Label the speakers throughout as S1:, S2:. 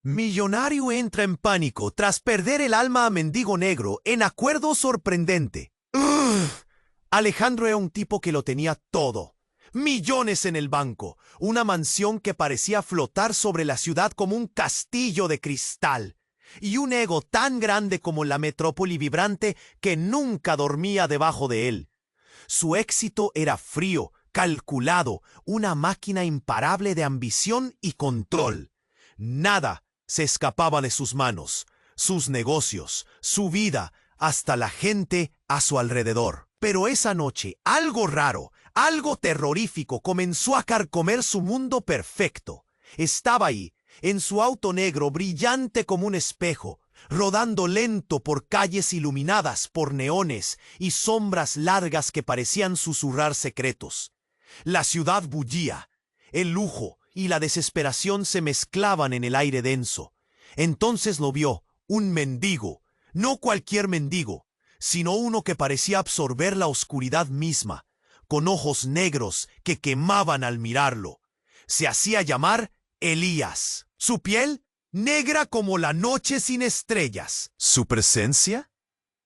S1: Millonario entra en pánico tras perder el alma a mendigo negro en acuerdo sorprendente. ¡Ugh! Alejandro era un tipo que lo tenía todo. Millones en el banco, una mansión que parecía flotar sobre la ciudad como un castillo de cristal, y un ego tan grande como la metrópoli vibrante que nunca dormía debajo de él. Su éxito era frío, calculado, una máquina imparable de ambición y control. Nada se escapaba de sus manos, sus negocios, su vida, hasta la gente a su alrededor. Pero esa noche, algo raro, algo terrorífico comenzó a carcomer su mundo perfecto. Estaba ahí, en su auto negro brillante como un espejo, rodando lento por calles iluminadas por neones y sombras largas que parecían susurrar secretos. La ciudad bullía, el lujo y la desesperación se mezclaban en el aire denso. Entonces lo vio, un mendigo, no cualquier mendigo, sino uno que parecía absorber la oscuridad misma, con ojos negros que quemaban al mirarlo. Se hacía llamar Elías. Su piel, negra como la noche sin estrellas. Su presencia,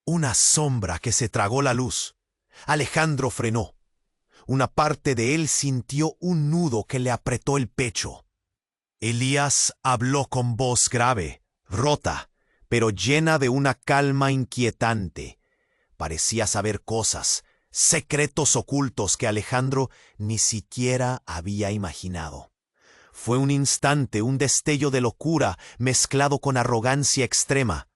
S1: una sombra que se tragó la luz. Alejandro frenó. Una parte de él sintió un nudo que le apretó el pecho. Elías habló con voz grave, rota, pero llena de una calma inquietante. Parecía saber cosas, secretos ocultos que Alejandro ni siquiera había imaginado. Fue un instante, un destello de locura mezclado con arrogancia extrema,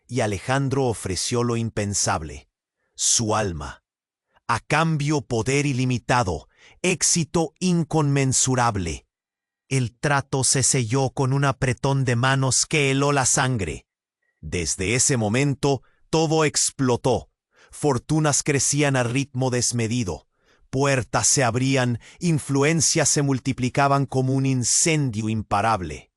S1: y Alejandro ofreció lo impensable, su alma. A cambio poder ilimitado, éxito inconmensurable. El trato se selló con un apretón de manos que heló la sangre. Desde ese momento, todo explotó. Fortunas crecían a ritmo desmedido. Puertas se abrían, influencias se multiplicaban como un incendio imparable.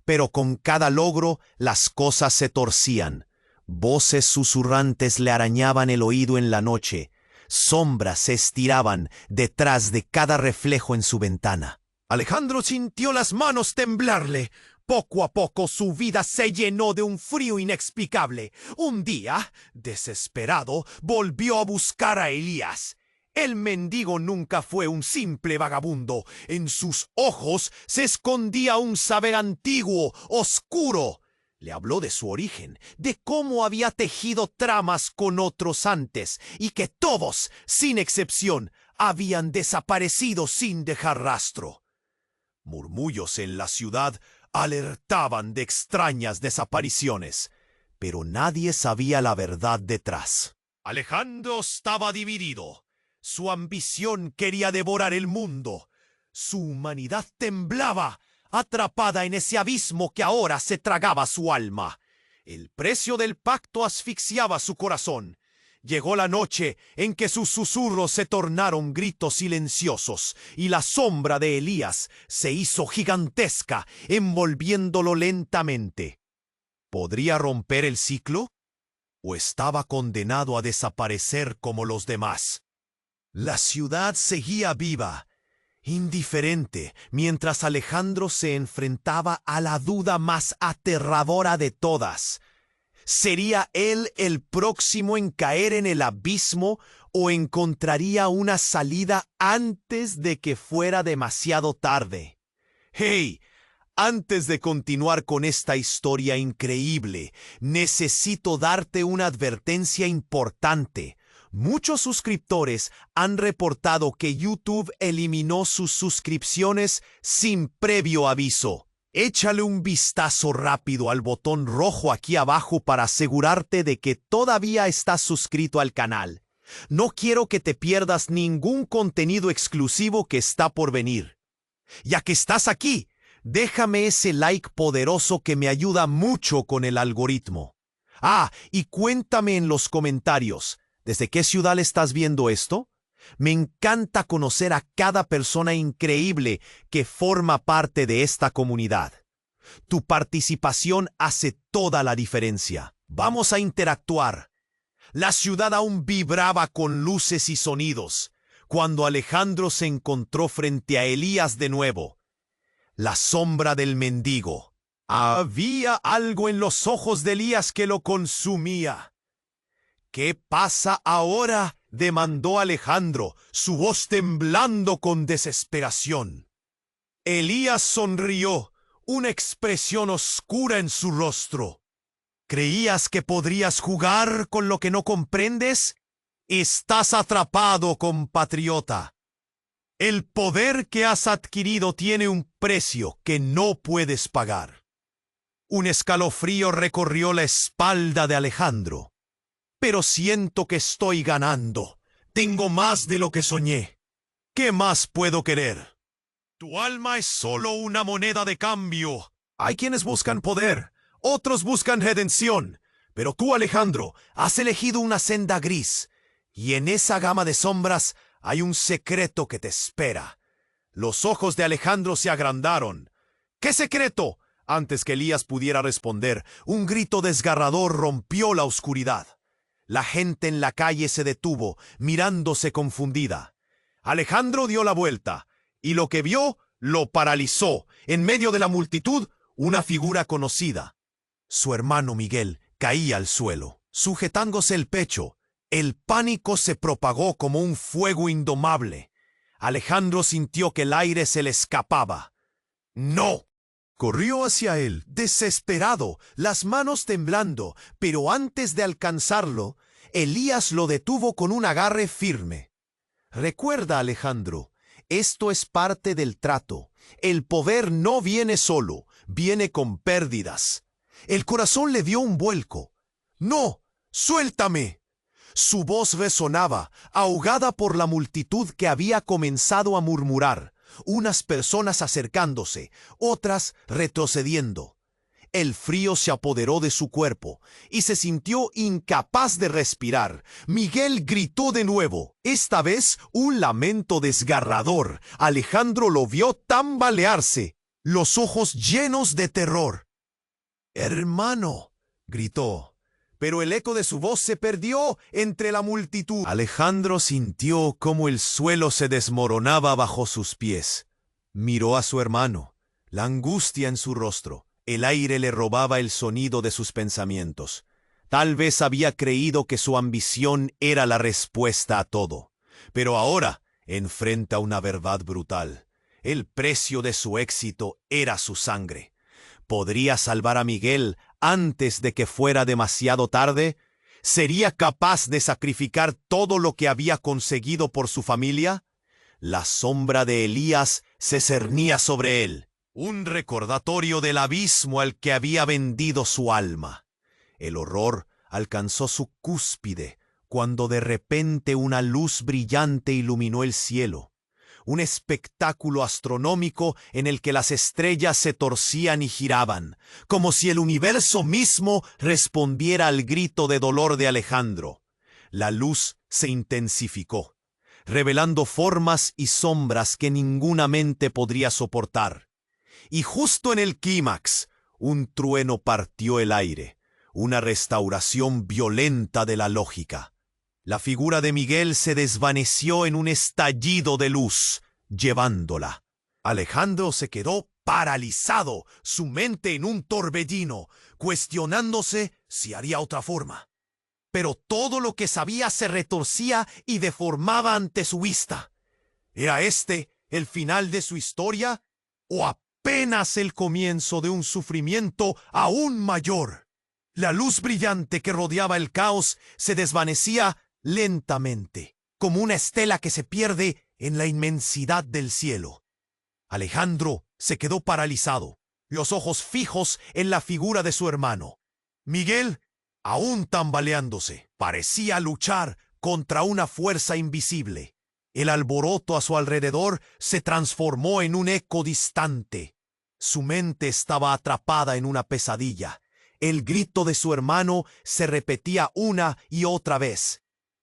S1: Pero con cada logro, las cosas se torcían. Voces susurrantes le arañaban el oído en la noche. Sombras se estiraban detrás de cada reflejo en su ventana. Alejandro sintió las manos temblarle. Poco a poco su vida se llenó de un frío inexplicable. Un día, desesperado, volvió a buscar a Elías. El mendigo nunca fue un simple vagabundo. En sus ojos se escondía un saber antiguo, oscuro. Le habló de su origen, de cómo había tejido tramas con otros antes, y que todos, sin excepción, habían desaparecido sin dejar rastro. Murmullos en la ciudad alertaban de extrañas desapariciones, pero nadie sabía la verdad detrás. Alejandro estaba dividido. Su ambición quería devorar el mundo. Su humanidad temblaba, atrapada en ese abismo que ahora se tragaba su alma. El precio del pacto asfixiaba su corazón. Llegó la noche en que sus susurros se tornaron gritos silenciosos y la sombra de Elías se hizo gigantesca, envolviéndolo lentamente. ¿Podría romper el ciclo? ¿O estaba condenado a desaparecer como los demás? La ciudad seguía viva, indiferente, mientras Alejandro se enfrentaba a la duda más aterradora de todas. ¿Sería él el próximo en caer en el abismo o encontraría una salida antes de que fuera demasiado tarde? ¡Hey! Antes de continuar con esta historia increíble, necesito darte una advertencia importante. Muchos suscriptores han reportado que YouTube eliminó sus suscripciones sin previo aviso. Échale un vistazo rápido al botón rojo aquí abajo para asegurarte de que todavía estás suscrito al canal. No quiero que te pierdas ningún contenido exclusivo que está por venir. Ya que estás aquí, déjame ese like poderoso que me ayuda mucho con el algoritmo. Y cuéntame en los comentarios, ¿desde qué ciudad estás viendo esto? Me encanta conocer a cada persona increíble que forma parte de esta comunidad. Tu participación hace toda la diferencia. Vamos a interactuar. La ciudad aún vibraba con luces y sonidos cuando Alejandro se encontró frente a Elías de nuevo. La sombra del mendigo, Había algo en los ojos de Elías que lo consumía. ¿Qué pasa ahora?, demandó Alejandro, su voz temblando con desesperación. Elías sonrió, una expresión oscura en su rostro. ¿Creías que podrías jugar con lo que no comprendes? Estás atrapado, compatriota. El poder que has adquirido tiene un precio que no puedes pagar. Un escalofrío recorrió la espalda de Alejandro. Pero siento que estoy ganando. Tengo más de lo que soñé. ¿Qué más puedo querer? Tu alma es solo una moneda de cambio. Hay quienes buscan poder, otros buscan redención. Pero tú, Alejandro, has elegido una senda gris. Y en esa gama de sombras hay un secreto que te espera. Los ojos de Alejandro se agrandaron. ¿Qué secreto? Antes que Elías pudiera responder, un grito desgarrador rompió la oscuridad. La gente en la calle se detuvo, mirándose confundida. Alejandro dio la vuelta, y lo que vio lo paralizó. En medio de la multitud, una figura conocida. Su hermano Miguel caía al suelo, sujetándose el pecho. El pánico se propagó como un fuego indomable. Alejandro sintió que el aire se le escapaba. ¡No! Corrió hacia él, desesperado, las manos temblando, pero antes de alcanzarlo, Elías lo detuvo con un agarre firme. Recuerda, Alejandro, esto es parte del trato. El poder no viene solo, viene con pérdidas. El corazón le dio un vuelco. ¡No! ¡Suéltame! Su voz resonaba, ahogada por la multitud que había comenzado a murmurar. Unas personas acercándose, otras retrocediendo. El frío se apoderó de su cuerpo y se sintió incapaz de respirar. Miguel gritó de nuevo, esta vez un lamento desgarrador. Alejandro lo vio tambalearse, los ojos llenos de terror. «Hermano», gritó, pero el eco de su voz se perdió entre la multitud. Alejandro sintió cómo el suelo se desmoronaba bajo sus pies. Miró a su hermano, la angustia en su rostro. El aire le robaba el sonido de sus pensamientos. Tal vez había creído que su ambición era la respuesta a todo. Pero ahora enfrenta una verdad brutal. El precio de su éxito era su sangre. ¿Podría salvar a Miguel antes de que fuera demasiado tarde? ¿Sería capaz de sacrificar todo lo que había conseguido por su familia? La sombra de Elías se cernía sobre él, un recordatorio del abismo al que había vendido su alma. El horror alcanzó su cúspide cuando de repente una luz brillante iluminó el cielo. Un espectáculo astronómico en el que las estrellas se torcían y giraban, como si el universo mismo respondiera al grito de dolor de Alejandro. La luz se intensificó, revelando formas y sombras que ninguna mente podría soportar. Y justo en el clímax, un trueno partió el aire, una restauración violenta de la lógica. La figura de Miguel se desvaneció en un estallido de luz, llevándola. Alejandro se quedó paralizado, su mente en un torbellino, cuestionándose si haría otra forma. Pero todo lo que sabía se retorcía y deformaba ante su vista. ¿Era este el final de su historia o apenas el comienzo de un sufrimiento aún mayor? La luz brillante que rodeaba el caos se desvanecía lentamente, como una estela que se pierde en la inmensidad del cielo. Alejandro se quedó paralizado, los ojos fijos en la figura de su hermano. Miguel, aún tambaleándose, parecía luchar contra una fuerza invisible. El alboroto a su alrededor se transformó en un eco distante. Su mente estaba atrapada en una pesadilla. El grito de su hermano se repetía una y otra vez.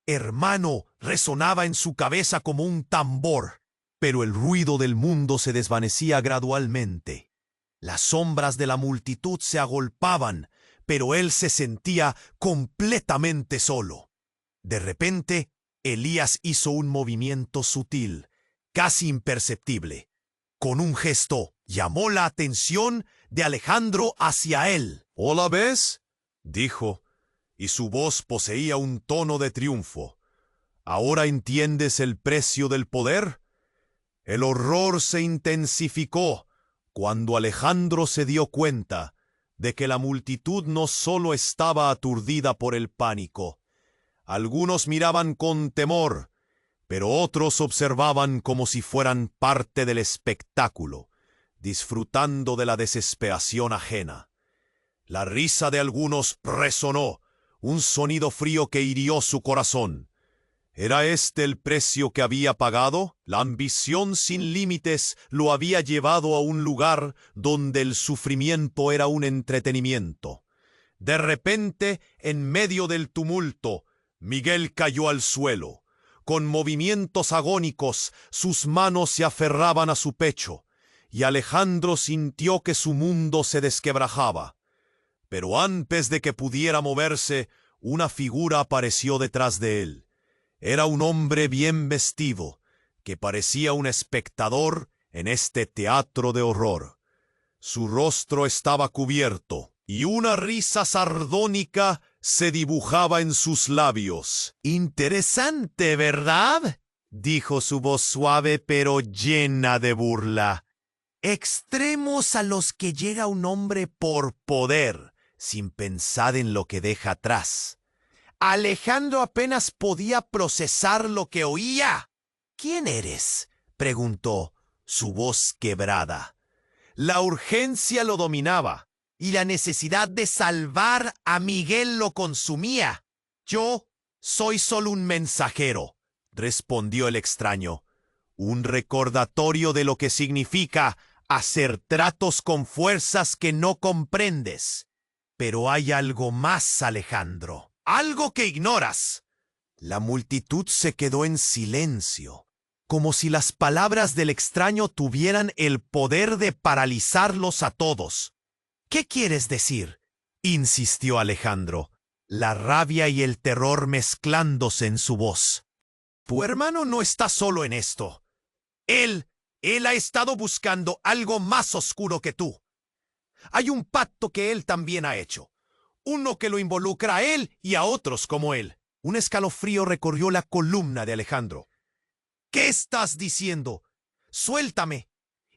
S1: Hermano resonaba en su cabeza como un tambor, pero el ruido del mundo se desvanecía gradualmente. Las sombras de la multitud se agolpaban, pero él se sentía completamente solo. De repente, Elías hizo un movimiento sutil, casi imperceptible. Con un gesto, llamó la atención de Alejandro hacia él.
S2: ¿Hola ves? Dijo, y su voz poseía un tono de triunfo. ¿Ahora entiendes el precio del poder? El horror se intensificó cuando Alejandro se dio cuenta de que la multitud no solo estaba aturdida por el pánico. Algunos miraban con temor, pero otros observaban como si fueran parte del espectáculo, disfrutando de la desesperación ajena. La risa de algunos resonó, un sonido frío que hirió su corazón. ¿Era este el precio que había pagado? La ambición sin límites lo había llevado a un lugar donde el sufrimiento era un entretenimiento. De repente, en medio del tumulto, Miguel cayó al suelo. Con movimientos agónicos, sus manos se aferraban a su pecho, y Alejandro sintió que su mundo se desquebrajaba. Pero antes de que pudiera moverse, una figura apareció detrás de él. Era un hombre bien vestido, que parecía un espectador en este teatro de horror. Su rostro estaba cubierto, y una risa sardónica se dibujaba en sus labios.
S1: «Interesante, ¿verdad?», dijo su voz suave pero llena de burla. «Extremos a los que llega un hombre por poder, sin pensar en lo que deja atrás». Alejandro apenas podía procesar lo que oía. «¿Quién eres?», preguntó, su voz quebrada. La urgencia lo dominaba, y la necesidad de salvar a Miguel lo consumía. «Yo soy solo un mensajero», respondió el extraño. «Un recordatorio de lo que significa hacer tratos con fuerzas que no comprendes. Pero hay algo más, Alejandro. Algo que ignoras». La multitud se quedó en silencio, como si las palabras del extraño tuvieran el poder de paralizarlos a todos. «¿Qué quieres decir?», insistió Alejandro, la rabia y el terror mezclándose en su voz. «Tu hermano no está solo en esto. Él ha estado buscando algo más oscuro que tú. Hay un pacto que él también ha hecho. Uno que lo involucra a él y a otros como él». Un escalofrío recorrió la columna de Alejandro. «¿Qué estás diciendo? Suéltame».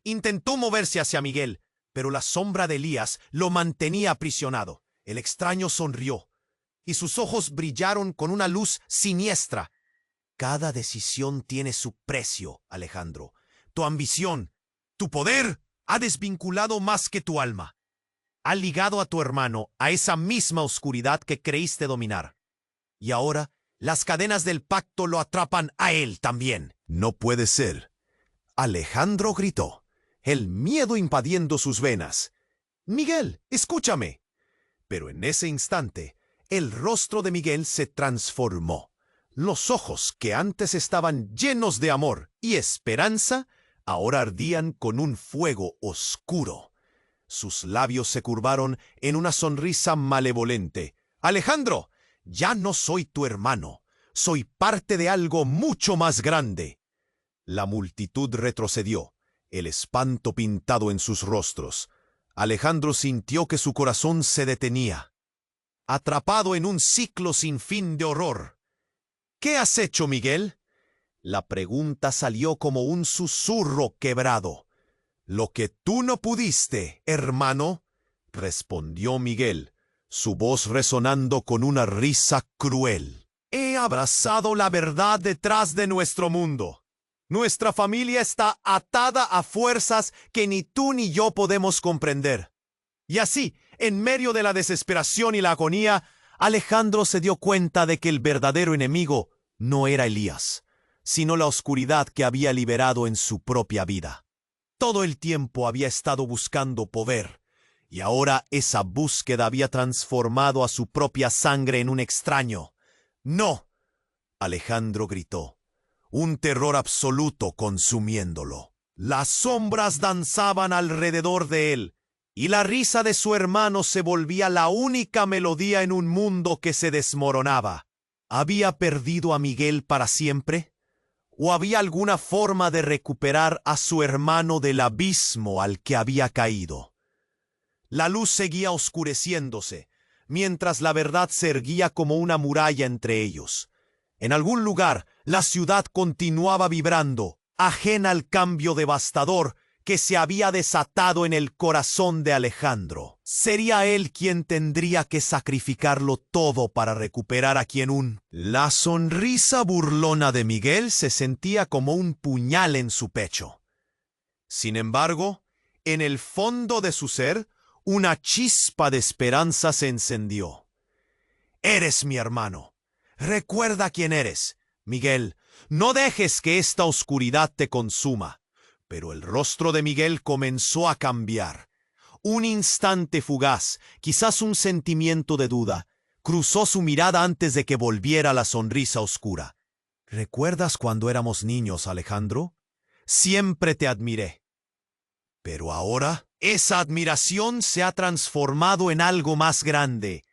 S1: Intentó moverse hacia Miguel, pero la sombra de Elías lo mantenía aprisionado. El extraño sonrió, y sus ojos brillaron con una luz siniestra. «Cada decisión tiene su precio, Alejandro. Tu ambición, tu poder, ha desvinculado más que tu alma. Ha ligado a tu hermano a esa misma oscuridad que creíste dominar. Y ahora las cadenas del pacto lo atrapan a él también».
S2: «No puede ser», Alejandro gritó, el miedo invadiendo sus venas.
S1: «Miguel, escúchame».
S2: Pero en ese instante, el rostro de Miguel se transformó. Los ojos, que antes estaban llenos de amor y esperanza, ahora ardían con un fuego oscuro. Sus labios se curvaron en una sonrisa malevolente. «Alejandro, ya no soy tu hermano. Soy parte de algo mucho más grande». La multitud retrocedió, el espanto pintado en sus rostros. Alejandro sintió que su corazón se detenía, atrapado en un ciclo sin fin de horror. «¿Qué has hecho, Miguel?». La pregunta salió como un susurro quebrado. «Lo que tú no pudiste, hermano», respondió Miguel, su voz resonando con una risa cruel. «He abrazado la verdad detrás de nuestro mundo. Nuestra familia está atada a fuerzas que ni tú ni yo podemos comprender». Y así, en medio de la desesperación y la agonía, Alejandro se dio cuenta de que el verdadero enemigo no era Elías, sino la oscuridad que había liberado en su propia vida. Todo el tiempo había estado buscando poder, y ahora esa búsqueda había transformado a su propia sangre en un extraño. «No», Alejandro gritó, un terror absoluto consumiéndolo. Las sombras danzaban alrededor de él, y la risa de su hermano se volvía la única melodía en un mundo que se desmoronaba. ¿Había perdido a Miguel para siempre? ¿O había alguna forma de recuperar a su hermano del abismo al que había caído? La luz seguía oscureciéndose, mientras la verdad se erguía como una muralla entre ellos. En algún lugar, la ciudad continuaba vibrando, ajena al cambio devastador que se había desatado en el corazón de Alejandro. Sería él quien tendría que sacrificarlo todo para recuperar a quien un... La sonrisa burlona de Miguel se sentía como un puñal en su pecho. Sin embargo, en el fondo de su ser, una chispa de esperanza se encendió. Eres mi hermano. Recuerda quién eres. Miguel, no dejes que esta oscuridad te consuma. Pero el rostro de Miguel comenzó a cambiar. Un instante fugaz, quizás un sentimiento de duda, cruzó su mirada antes de que volviera la sonrisa oscura. ¿Recuerdas cuando éramos niños, Alejandro? Siempre te admiré. Pero ahora, esa admiración se ha transformado en algo más grande.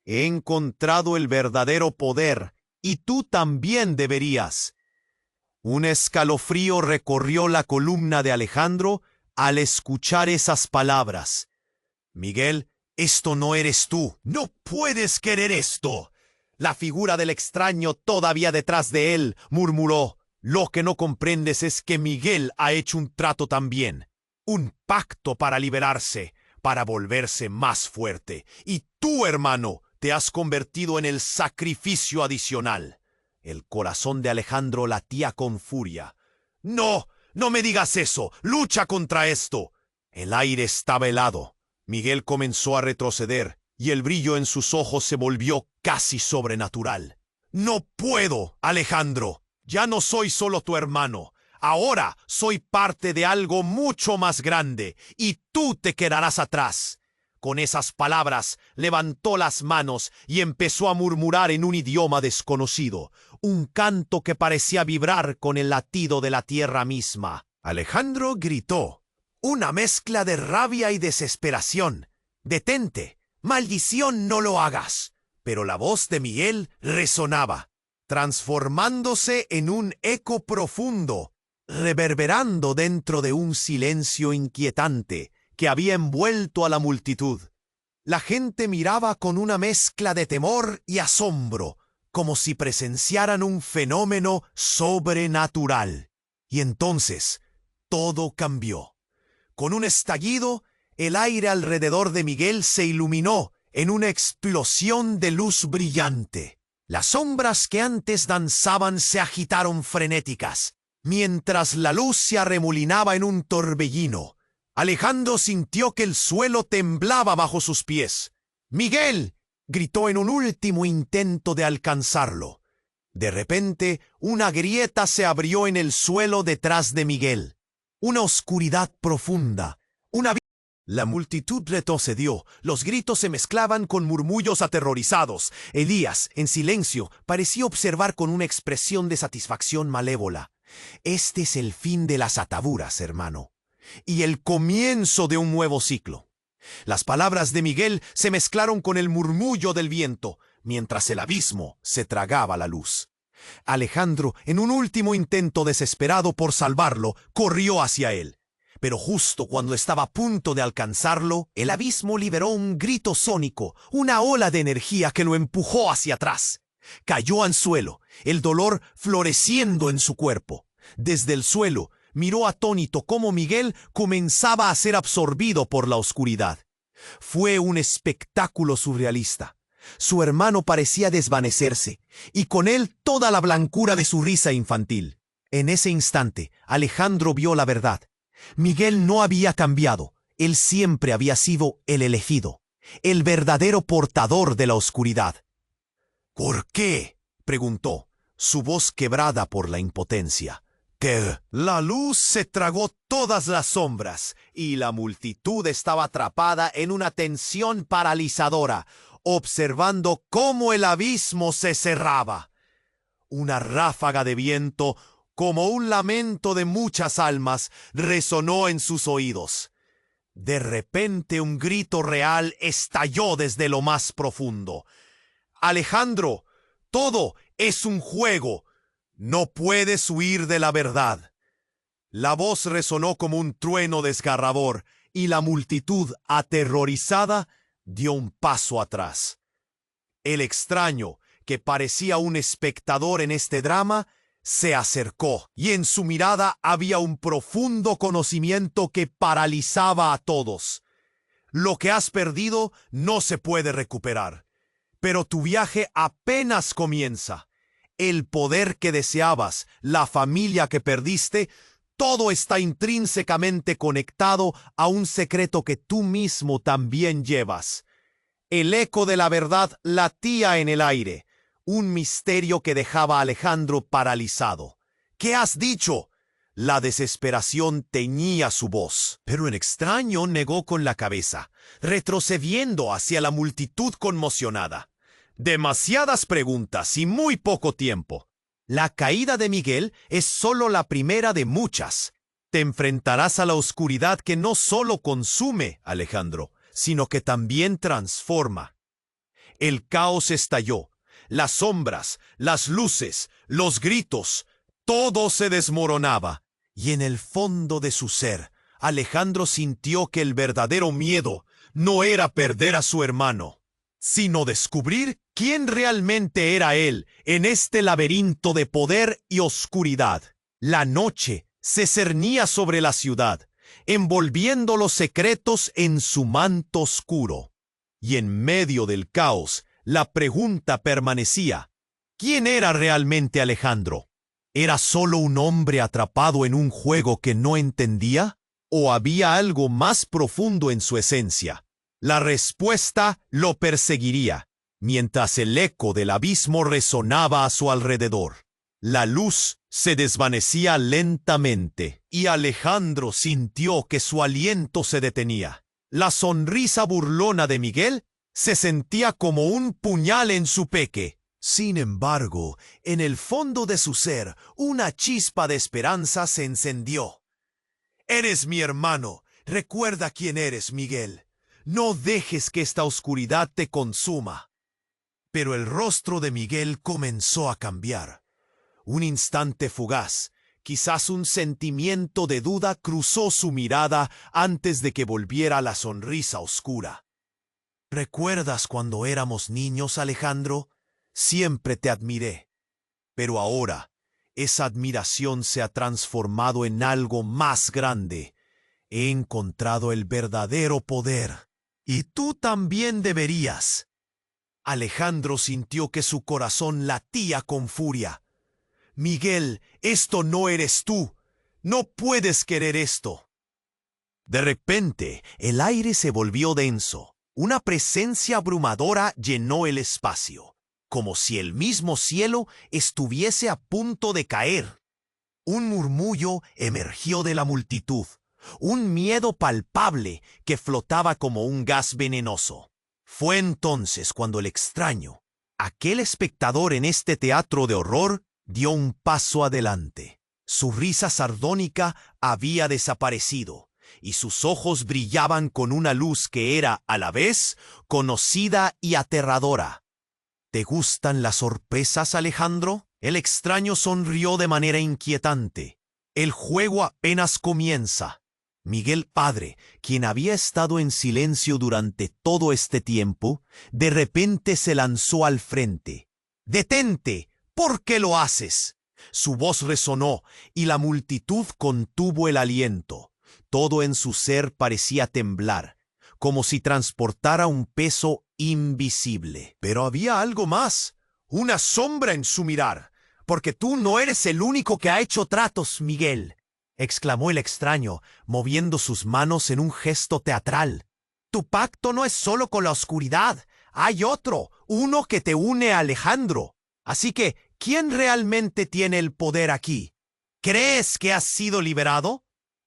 S2: He encontrado el verdadero poder, y tú también deberías. Un escalofrío recorrió la columna de Alejandro al escuchar esas palabras. Miguel, esto no eres tú. No puedes querer esto. La figura del extraño todavía detrás de él murmuró. Lo que no comprendes es que Miguel ha hecho un trato también. Un pacto para liberarse, para volverse más fuerte. Y tú, hermano, te has convertido en el sacrificio adicional. El corazón de Alejandro latía con furia. ¡No! ¡No me digas eso! ¡Lucha contra esto! El aire estaba helado. Miguel comenzó a retroceder, y el brillo en sus ojos se volvió casi sobrenatural. ¡No puedo, Alejandro! Ya no soy solo tu hermano. Ahora soy parte de algo mucho más grande, y tú te quedarás atrás. Con esas palabras, levantó las manos y empezó a murmurar en un idioma desconocido, un canto que parecía vibrar con el latido de la tierra misma. Alejandro gritó, una mezcla de rabia y desesperación. «¡Detente! ¡Maldición, no lo hagas!». Pero la voz de Miguel resonaba, transformándose en un eco profundo, reverberando dentro de un silencio inquietante que había envuelto a la multitud. La gente miraba con una mezcla de temor y asombro, como si presenciaran un fenómeno sobrenatural. Y entonces, todo cambió. Con un estallido, el aire alrededor de Miguel se iluminó en una explosión de luz brillante. Las sombras que antes danzaban se agitaron frenéticas, mientras la luz se arremolinaba en un torbellino. Alejandro sintió que el suelo temblaba bajo sus pies. «¡Miguel!», gritó en un último intento de alcanzarlo. De repente, una grieta se abrió en el suelo detrás de Miguel. Una oscuridad profunda. La multitud retrocedió. Los gritos se mezclaban con murmullos aterrorizados. Elías, en silencio, parecía observar con una expresión de satisfacción malévola. «Este es el fin de las ataduras, hermano, y el comienzo de un nuevo ciclo». Las palabras de Miguel se mezclaron con el murmullo del viento, mientras el abismo se tragaba la luz. Alejandro, en un último intento desesperado por salvarlo, corrió hacia él. Pero justo cuando estaba a punto de alcanzarlo, el abismo liberó un grito sónico, una ola de energía que lo empujó hacia atrás. Cayó al suelo, el dolor floreciendo en su cuerpo. Desde el suelo, miró atónito cómo Miguel comenzaba a ser absorbido por la oscuridad. Fue un espectáculo surrealista. Su hermano parecía desvanecerse, y con él toda la blancura de su risa infantil. En ese instante, Alejandro vio la verdad. Miguel no había cambiado. Él siempre había sido el elegido, el verdadero portador de la oscuridad. «¿Por qué?», preguntó, su voz quebrada por la impotencia. Que la luz se tragó todas las sombras y la multitud estaba atrapada en una tensión paralizadora, observando cómo el abismo se cerraba. Una ráfaga de viento, como un lamento de muchas almas, resonó en sus oídos. De repente un grito real estalló desde lo más profundo. «Alejandro, todo es un juego. No puedes huir de la verdad». La voz resonó como un trueno desgarrador, y la multitud, aterrorizada, dio un paso atrás. El extraño, que parecía un espectador en este drama, se acercó, y en su mirada había un profundo conocimiento que paralizaba a todos. Lo que has perdido no se puede recuperar, pero tu viaje apenas comienza. El poder que deseabas, la familia que perdiste, todo está intrínsecamente conectado a un secreto que tú mismo también llevas. El eco de la verdad latía en el aire, un misterio que dejaba a Alejandro paralizado. ¿Qué has dicho? La desesperación teñía su voz, pero el extraño negó con la cabeza, retrocediendo hacia la multitud conmocionada. Demasiadas preguntas y muy poco tiempo. La caída de Miguel es solo la primera de muchas. Te enfrentarás a la oscuridad que no solo consume, Alejandro, sino que también transforma. El caos estalló. Las sombras, las luces, los gritos, todo se desmoronaba. Y en el fondo de su ser, Alejandro sintió que el verdadero miedo no era perder a su hermano, sino descubrir quién realmente era él en este laberinto de poder y oscuridad. La noche se cernía sobre la ciudad, envolviendo los secretos en su manto oscuro. Y en medio del caos, la pregunta permanecía: ¿quién era realmente Alejandro? ¿Era solo un hombre atrapado en un juego que no entendía? ¿O había algo más profundo en su esencia? La respuesta lo perseguiría, mientras el eco del abismo resonaba a su alrededor. La luz se desvanecía lentamente, y Alejandro sintió que su aliento se detenía. La sonrisa burlona de Miguel se sentía como un puñal en su peque. Sin embargo, en el fondo de su ser, una chispa de esperanza se encendió. «Eres mi hermano. Recuerda quién eres, Miguel. No dejes que esta oscuridad te consuma». Pero el rostro de Miguel comenzó a cambiar. Un instante fugaz, quizás un sentimiento de duda cruzó su mirada antes de que volviera la sonrisa oscura. «¿Recuerdas cuando éramos niños, Alejandro? Siempre te admiré. Pero ahora, esa admiración se ha transformado en algo más grande. He encontrado el verdadero poder. Y tú también deberías». Alejandro sintió que su corazón latía con furia. «Miguel, esto no eres tú. No puedes querer esto». De repente, el aire se volvió denso. Una presencia abrumadora llenó el espacio, como si el mismo cielo estuviese a punto de caer. Un murmullo emergió de la multitud, un miedo palpable que flotaba como un gas venenoso. Fue entonces cuando el extraño, aquel espectador en este teatro de horror, dio un paso adelante. Su risa sardónica había desaparecido, y sus ojos brillaban con una luz que era, a la vez, conocida y aterradora. ¿Te gustan las sorpresas, Alejandro? El extraño sonrió de manera inquietante. El juego apenas comienza. Miguel padre, quien había estado en silencio durante todo este tiempo, de repente se lanzó al frente. «¡Detente! ¿Por qué lo haces?». Su voz resonó y la multitud contuvo el aliento. Todo en su ser parecía temblar, como si transportara un peso invisible. Pero había algo más, una sombra en su mirar. «Porque tú no eres el único que ha hecho tratos, Miguel», exclamó el extraño, moviendo sus manos en un gesto teatral. «Tu pacto no es solo con la oscuridad. Hay otro, uno que te une a Alejandro. Así que, ¿quién realmente tiene el poder aquí? ¿Crees que has sido liberado?».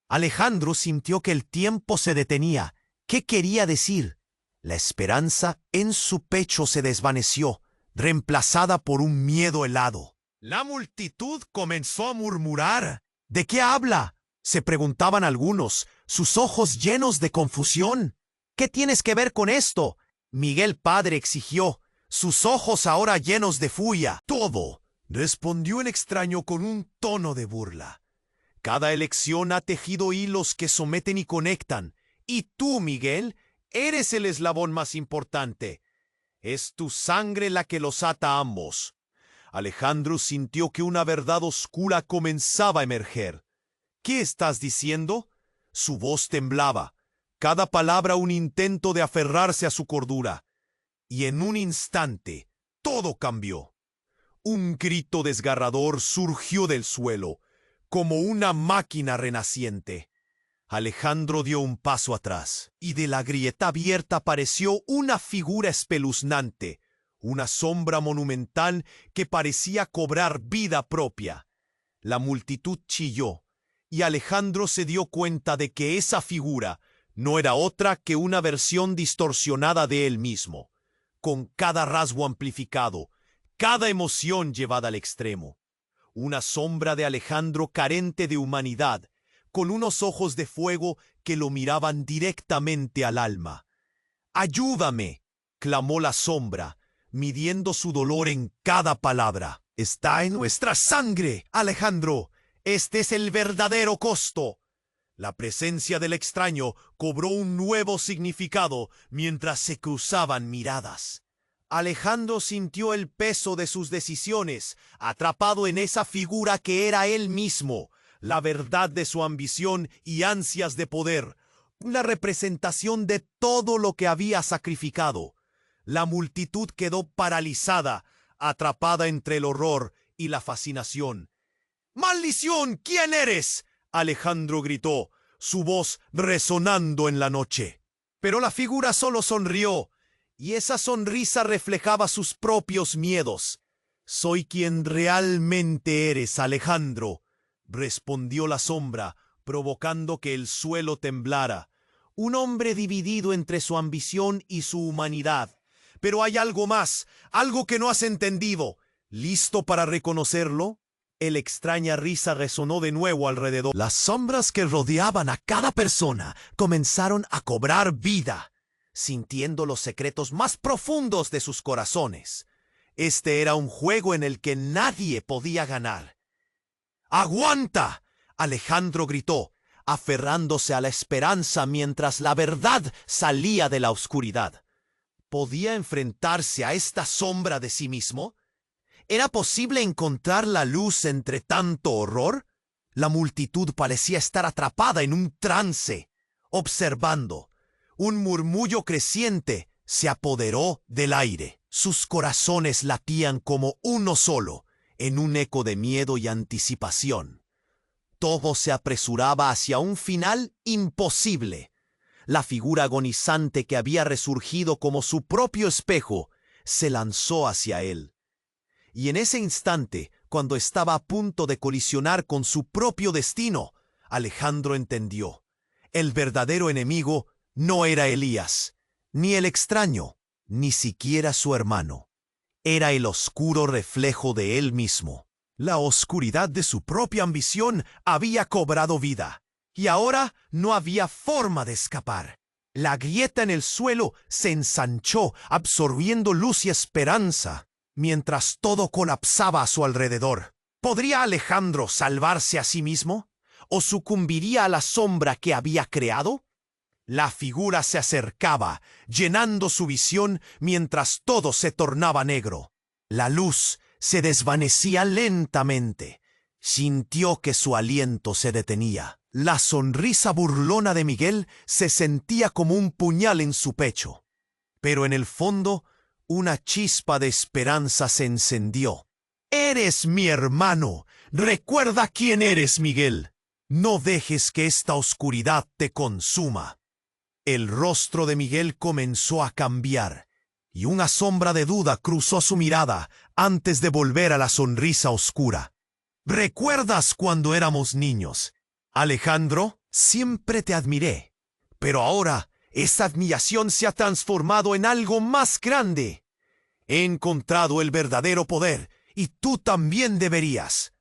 S2: Alejandro sintió que el tiempo se detenía. ¿Qué quería decir? La esperanza en su pecho se desvaneció, reemplazada por un miedo helado. La multitud comenzó a murmurar. «¿De qué habla?», se preguntaban algunos, sus ojos llenos de confusión. «¿Qué tienes que ver con esto?», Miguel padre exigió, sus ojos ahora llenos de furia. «Todo», respondió el extraño con un tono de burla. «Cada elección ha tejido hilos que someten y conectan,
S1: Y tú, Miguel, eres el eslabón más importante. Es tu sangre la que los ata a ambos. Alejandro sintió que una verdad oscura comenzaba a emerger. ¿Qué estás diciendo? Su voz temblaba, cada palabra un intento de aferrarse a su cordura. Y en un instante, todo cambió. Un grito desgarrador surgió del suelo, como una máquina renaciente. Alejandro dio un paso atrás, y de la grieta abierta apareció una figura espeluznante, una sombra monumental que parecía cobrar vida propia. La multitud chilló, y Alejandro se dio cuenta de que esa figura no era otra que una versión distorsionada de él mismo, con cada rasgo amplificado, cada emoción llevada al extremo. Una sombra de Alejandro carente de humanidad, con unos ojos de fuego que lo miraban directamente al alma. «¡Ayúdame!», clamó la sombra, midiendo su dolor en cada palabra. «Está en nuestra sangre, Alejandro. Este es el verdadero costo». La presencia del extraño cobró un nuevo significado mientras se cruzaban miradas. Alejandro sintió el peso de sus decisiones, atrapado en esa figura que era él mismo, la verdad de su ambición y ansias de poder, una representación de todo lo que había sacrificado. La multitud quedó paralizada, atrapada entre el horror y la fascinación. «¡Maldición! ¿Quién eres?», Alejandro gritó, su voz resonando en la noche. Pero la figura solo sonrió, y esa sonrisa reflejaba sus propios miedos. «Soy quien realmente eres, Alejandro», respondió la sombra, provocando que el suelo temblara. «Un hombre dividido entre su ambición y su humanidad. Pero hay algo más, algo que no has entendido. ¿Listo para reconocerlo?». La extraña risa resonó de nuevo alrededor. Las sombras que rodeaban a cada persona comenzaron a cobrar vida, sintiendo los secretos más profundos de sus corazones. Este era un juego en el que nadie podía ganar. «¡Aguanta!», Alejandro gritó, aferrándose a la esperanza mientras la verdad salía de la oscuridad. ¿Podía enfrentarse a esta sombra de sí mismo? ¿Era posible encontrar la luz entre tanto horror? La multitud parecía estar atrapada en un trance, observando. Un murmullo creciente se apoderó del aire. Sus corazones latían como uno solo, en un eco de miedo y anticipación. Todo se apresuraba hacia un final imposible. La figura agonizante que había resurgido como su propio espejo se lanzó hacia él. Y en ese instante, cuando estaba a punto de colisionar con su propio destino, Alejandro entendió. El verdadero enemigo no era Elías, ni el extraño, ni siquiera su hermano. Era el oscuro reflejo de él mismo. La oscuridad de su propia ambición había cobrado vida, y ahora no había forma de escapar. La grieta en el suelo se ensanchó, absorbiendo luz y esperanza, mientras todo colapsaba a su alrededor. ¿Podría Alejandro salvarse a sí mismo? ¿O sucumbiría a la sombra que había creado? La figura se acercaba, llenando su visión mientras todo se tornaba negro. La luz se desvanecía lentamente. Sintió que su aliento se detenía. La sonrisa burlona de Miguel se sentía como un puñal en su pecho. Pero en el fondo, una chispa de esperanza se encendió. «Eres mi hermano. Recuerda quién eres, Miguel. No dejes que esta oscuridad te consuma». El rostro de Miguel comenzó a cambiar, y una sombra de duda cruzó su mirada antes de volver a la sonrisa oscura. «¿Recuerdas cuando éramos niños, Alejandro? Siempre te admiré, pero ahora esa admiración se ha transformado en algo más grande. He encontrado el verdadero poder, y tú también deberías».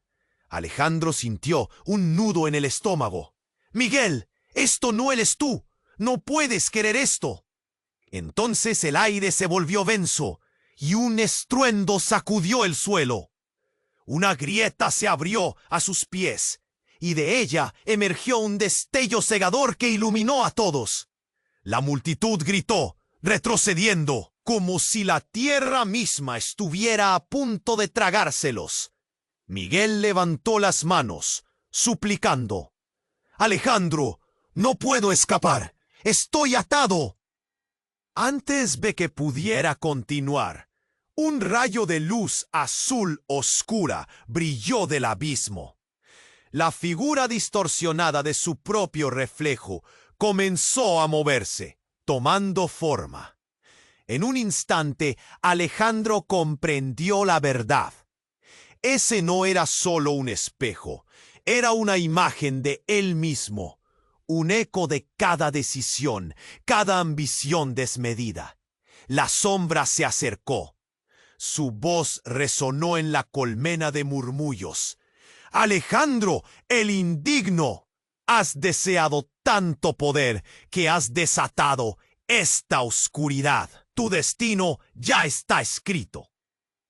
S1: Alejandro sintió un nudo en el estómago. «Miguel, esto no eres tú. No puedes querer esto». Entonces el aire se volvió denso, y un estruendo sacudió el suelo. Una grieta se abrió a sus pies, y de ella emergió un destello cegador que iluminó a todos. La multitud gritó, retrocediendo, como si la tierra misma estuviera a punto de tragárselos. Miguel levantó las manos, suplicando: «Alejandro, no puedo escapar. Estoy atado». Antes de que pudiera continuar, un rayo de luz azul oscura brilló del abismo. La figura distorsionada de su propio reflejo comenzó a moverse, tomando forma. En un instante, Alejandro comprendió la verdad. Ese no era solo un espejo, era una imagen de él mismo, un eco de cada decisión, cada ambición desmedida. La sombra se acercó. Su voz resonó en la colmena de murmullos. «Alejandro, el indigno, has deseado tanto poder que has desatado esta oscuridad. Tu destino ya está escrito».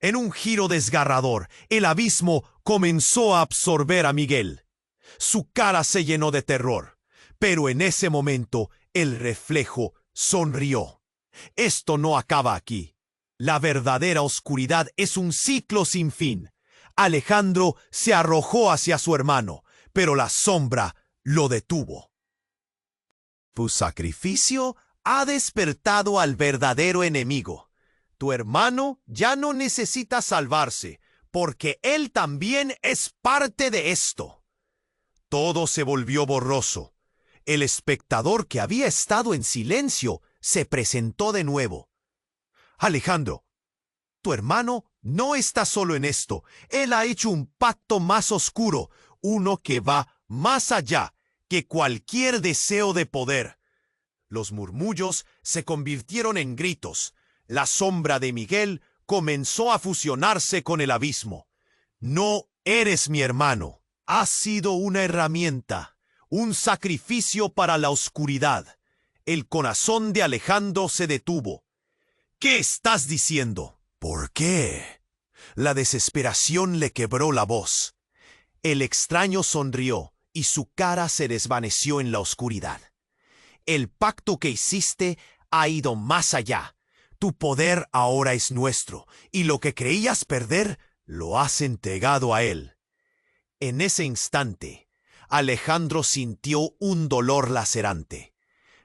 S1: En un giro desgarrador, el abismo comenzó a absorber a Miguel. Su cara se llenó de terror, pero en ese momento el reflejo sonrió. Esto no acaba aquí. La verdadera oscuridad es un ciclo sin fin. Alejandro se arrojó hacia su hermano, pero la sombra lo detuvo. Tu sacrificio ha despertado al verdadero enemigo. Tu hermano ya no necesita salvarse, porque él también es parte de esto. Todo se volvió borroso. El espectador que había estado en silencio se presentó de nuevo. «Alejandro, tu hermano no está solo en esto. Él ha hecho un pacto más oscuro, uno que va más allá que cualquier deseo de poder». Los murmullos se convirtieron en gritos. La sombra de Miguel comenzó a fusionarse con el abismo. «No eres mi hermano. Has sido una herramienta, un sacrificio para la oscuridad». El corazón de Alejandro se detuvo. «¿Qué estás diciendo?» «¿Por qué?» La desesperación le quebró la voz. El extraño sonrió y su cara se desvaneció en la oscuridad. «El pacto que hiciste ha ido más allá. Tu poder ahora es nuestro, y lo que creías perder, lo has entregado a él». En ese instante, Alejandro sintió un dolor lacerante.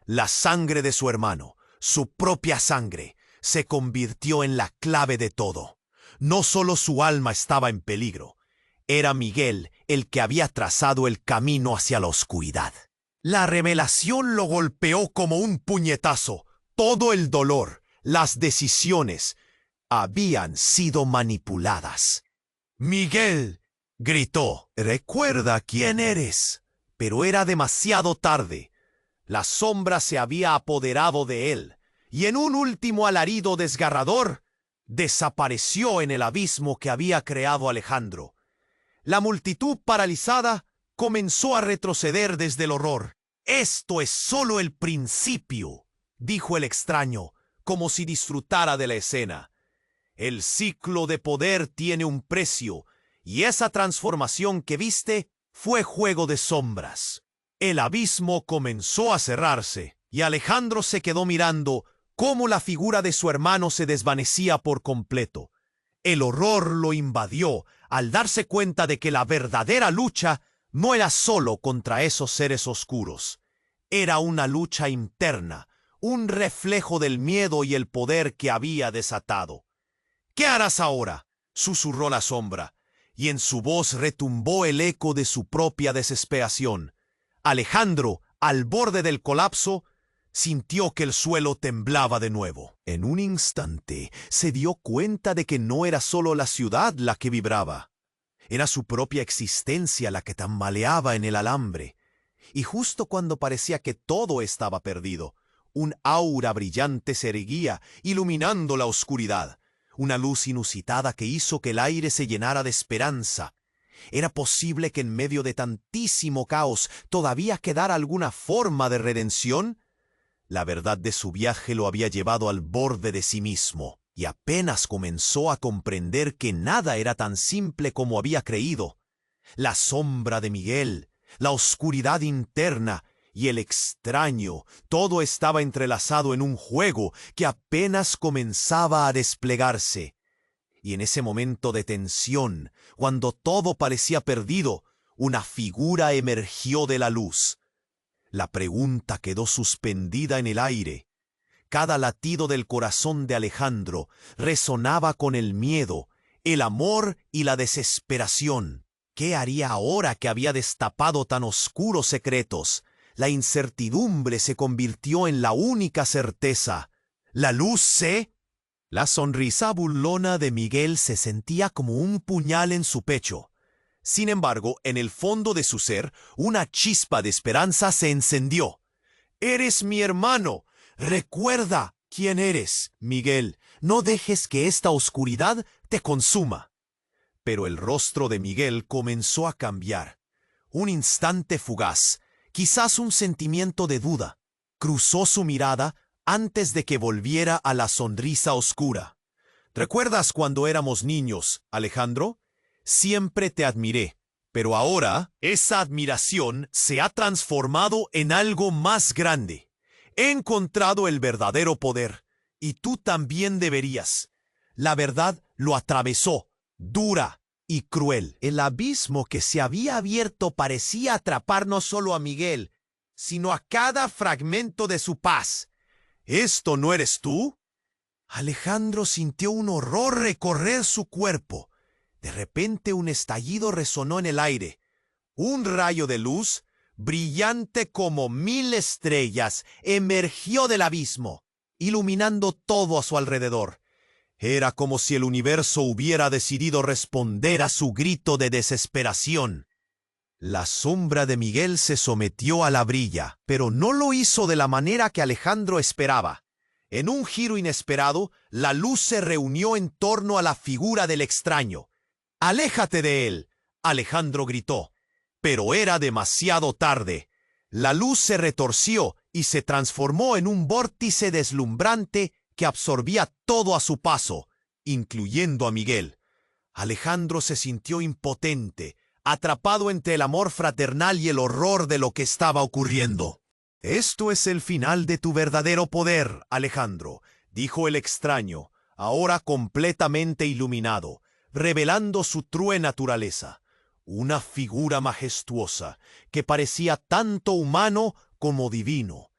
S1: La sangre de su hermano, su propia sangre, se convirtió en la clave de todo. No solo su alma estaba en peligro, era Miguel el que había trazado el camino hacia la oscuridad. La revelación lo golpeó como un puñetazo. Todo el dolor, las decisiones, habían sido manipuladas. «Miguel», gritó, «recuerda quién eres». Pero era demasiado tarde. La sombra se había apoderado de él, y en un último alarido desgarrador, desapareció en el abismo que había creado Alejandro. La multitud paralizada comenzó a retroceder desde el horror. «Esto es solo el principio», dijo el extraño, como si disfrutara de la escena. «El ciclo de poder tiene un precio, y esa transformación que viste fue juego de sombras». El abismo comenzó a cerrarse, y Alejandro se quedó mirando cómo la figura de su hermano se desvanecía por completo. El horror lo invadió al darse cuenta de que la verdadera lucha no era solo contra esos seres oscuros. Era una lucha interna, un reflejo del miedo y el poder que había desatado. «¿Qué harás ahora?», susurró la sombra, y en su voz retumbó el eco de su propia desesperación. Alejandro, al borde del colapso, sintió que el suelo temblaba de nuevo. En un instante se dio cuenta de que no era solo la ciudad la que vibraba. Era su propia existencia la que tambaleaba en el alambre. Y justo cuando parecía que todo estaba perdido, un aura brillante se erguía, iluminando la oscuridad. Una luz inusitada que hizo que el aire se llenara de esperanza. ¿Era posible que en medio de tantísimo caos todavía quedara alguna forma de redención? La verdad de su viaje lo había llevado al borde de sí mismo, y apenas comenzó a comprender que nada era tan simple como había creído. La sombra de Miguel, la oscuridad interna
S2: y el extraño, todo estaba entrelazado en un juego que apenas comenzaba a desplegarse. Y en ese momento de tensión, cuando todo parecía perdido, una figura emergió de la luz. La pregunta quedó suspendida en el aire. Cada latido del corazón de Alejandro resonaba con el miedo, el amor y la desesperación. ¿Qué haría ahora que había destapado tan oscuros secretos? La incertidumbre se convirtió en la única certeza. ¿La luz se...? La sonrisa burlona de Miguel se sentía como un puñal en su pecho. Sin embargo, en el fondo de su ser, una chispa de esperanza se encendió. «Eres mi hermano. Recuerda quién eres, Miguel. No dejes que esta oscuridad te consuma». Pero el rostro de Miguel comenzó a cambiar. Un instante fugaz, quizás un sentimiento de duda, cruzó su mirada antes de que volviera a la sonrisa oscura. ¿Recuerdas cuando éramos niños, Alejandro? Siempre te admiré, pero ahora esa admiración se ha transformado en algo más grande. He encontrado el verdadero poder, y tú también deberías. La verdad lo atravesó, dura y cruel. El abismo que se había abierto parecía atrapar no solo a Miguel, sino a cada fragmento de su paz. ¿Esto no eres tú? Alejandro sintió un horror recorrer su cuerpo. De repente un estallido resonó en el aire. Un rayo de luz, brillante como 1000 estrellas, emergió del abismo, iluminando todo a su alrededor. Era como si el universo hubiera decidido responder a su grito de desesperación. La sombra de Miguel se sometió a la brilla, pero no lo hizo de la manera que Alejandro esperaba. En un giro inesperado, la luz se reunió en torno a la figura del extraño. «¡Aléjate de él!», Alejandro gritó. Pero era demasiado tarde. La luz se retorció y se transformó en un vórtice deslumbrante que absorbía todo a su paso, incluyendo a Miguel. Alejandro se sintió impotente, atrapado entre el amor fraternal y el horror de lo que estaba ocurriendo. «Esto es el final de tu verdadero poder, Alejandro», dijo el extraño, ahora completamente iluminado, revelando su true naturaleza. Una figura majestuosa que parecía tanto humano como divino.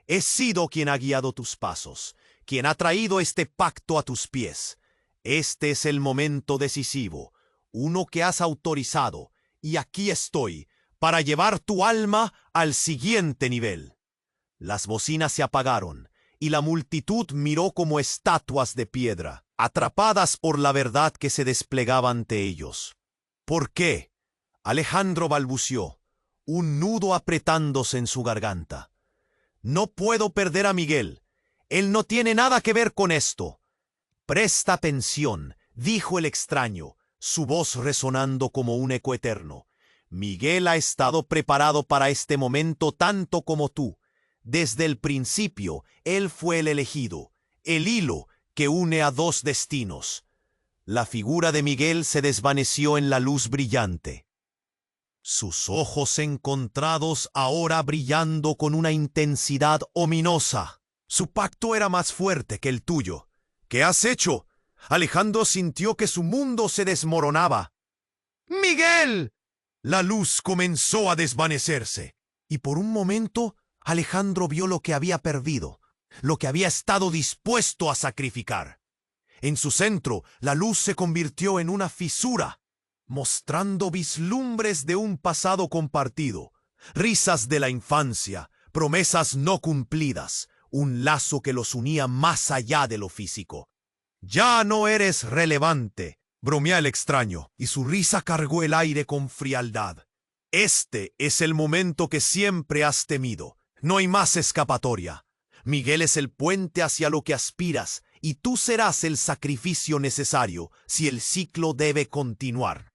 S2: «He sido quien ha guiado tus pasos, quien ha traído este pacto a tus pies. Este es el momento decisivo, uno que has autorizado, y aquí estoy, para llevar tu alma al siguiente nivel». Las bocinas se apagaron, y la multitud miró como estatuas de piedra, atrapadas por la verdad que se desplegaba ante ellos. «¿Por qué?», Alejandro balbuceó, un nudo apretándose en su garganta. «No puedo perder a Miguel. Él no tiene nada que ver con esto». «Presta atención», dijo el extraño, su voz resonando como un eco eterno. «Miguel ha estado preparado para este momento tanto como tú. Desde el principio, él fue el elegido, el hilo que une a dos destinos». La figura de Miguel se desvaneció en la luz brillante. Sus ojos encontrados ahora brillando con una intensidad ominosa. Su pacto era más fuerte que el tuyo. «¿Qué has hecho?». Alejandro sintió que su mundo se desmoronaba. «¡Miguel!». La luz comenzó a desvanecerse, y por un momento Alejandro vio lo que había perdido, lo que había estado dispuesto a sacrificar. En su centro, la luz se convirtió en una fisura, mostrando vislumbres de un pasado compartido, risas de la infancia, promesas no cumplidas, un lazo que los unía más allá de lo físico. «Ya no eres relevante», bromea el extraño, y su risa cargó el aire con frialdad. «Este es el momento que siempre has temido. No hay más escapatoria. Miguel es el puente hacia lo que aspiras, y tú serás el sacrificio necesario si el ciclo debe continuar».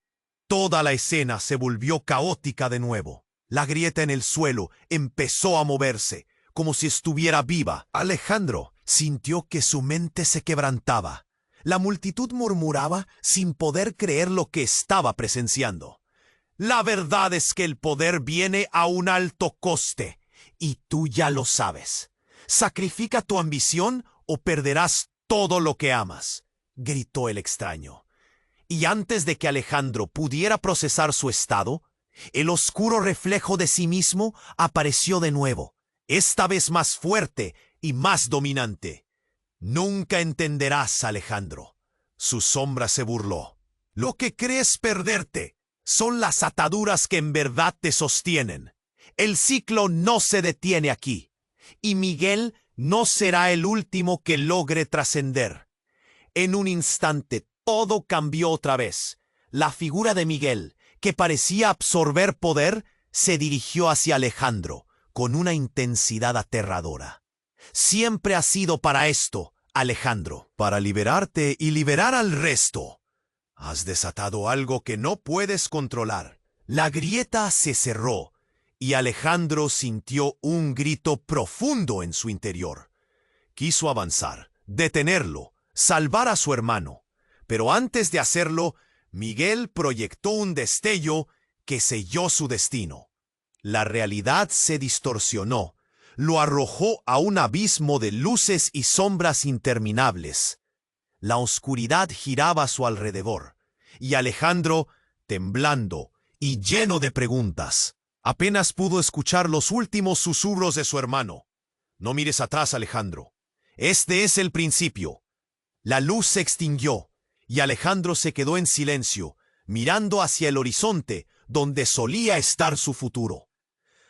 S2: Toda la escena se volvió caótica de nuevo. La grieta en el suelo empezó a moverse, como si estuviera viva. Alejandro sintió que su mente se quebrantaba. La multitud murmuraba sin poder creer lo que estaba presenciando. «La verdad es que el poder viene a un alto coste,
S1: Y tú ya lo sabes. Sacrifica tu ambición o perderás todo lo que amas, gritó el extraño. Y antes de que Alejandro pudiera procesar su estado, el oscuro reflejo de sí mismo apareció de nuevo, esta vez más fuerte y más dominante. Nunca entenderás, Alejandro. Su sombra se burló. Lo que crees perderte son las ataduras que en verdad te sostienen. El ciclo no se detiene aquí, y Miguel no será el último que logre trascender. En un instante todo cambió otra vez. La figura de Miguel, que parecía absorber poder, se dirigió hacia Alejandro con una intensidad aterradora. Siempre has sido para esto, Alejandro, para liberarte y liberar al resto. Has desatado algo que no puedes controlar. La grieta se cerró y Alejandro sintió un grito profundo en su interior. Quiso avanzar, detenerlo, salvar a su hermano. Pero antes de hacerlo, Miguel proyectó un destello que selló su destino. La realidad se distorsionó, lo arrojó a un abismo de luces y sombras interminables. La oscuridad giraba a su alrededor, y Alejandro, temblando y lleno de preguntas, apenas pudo escuchar los últimos susurros de su hermano. No mires atrás, Alejandro. Este es el principio. La luz se extinguió, y Alejandro se quedó en silencio, mirando hacia el horizonte donde solía estar su futuro.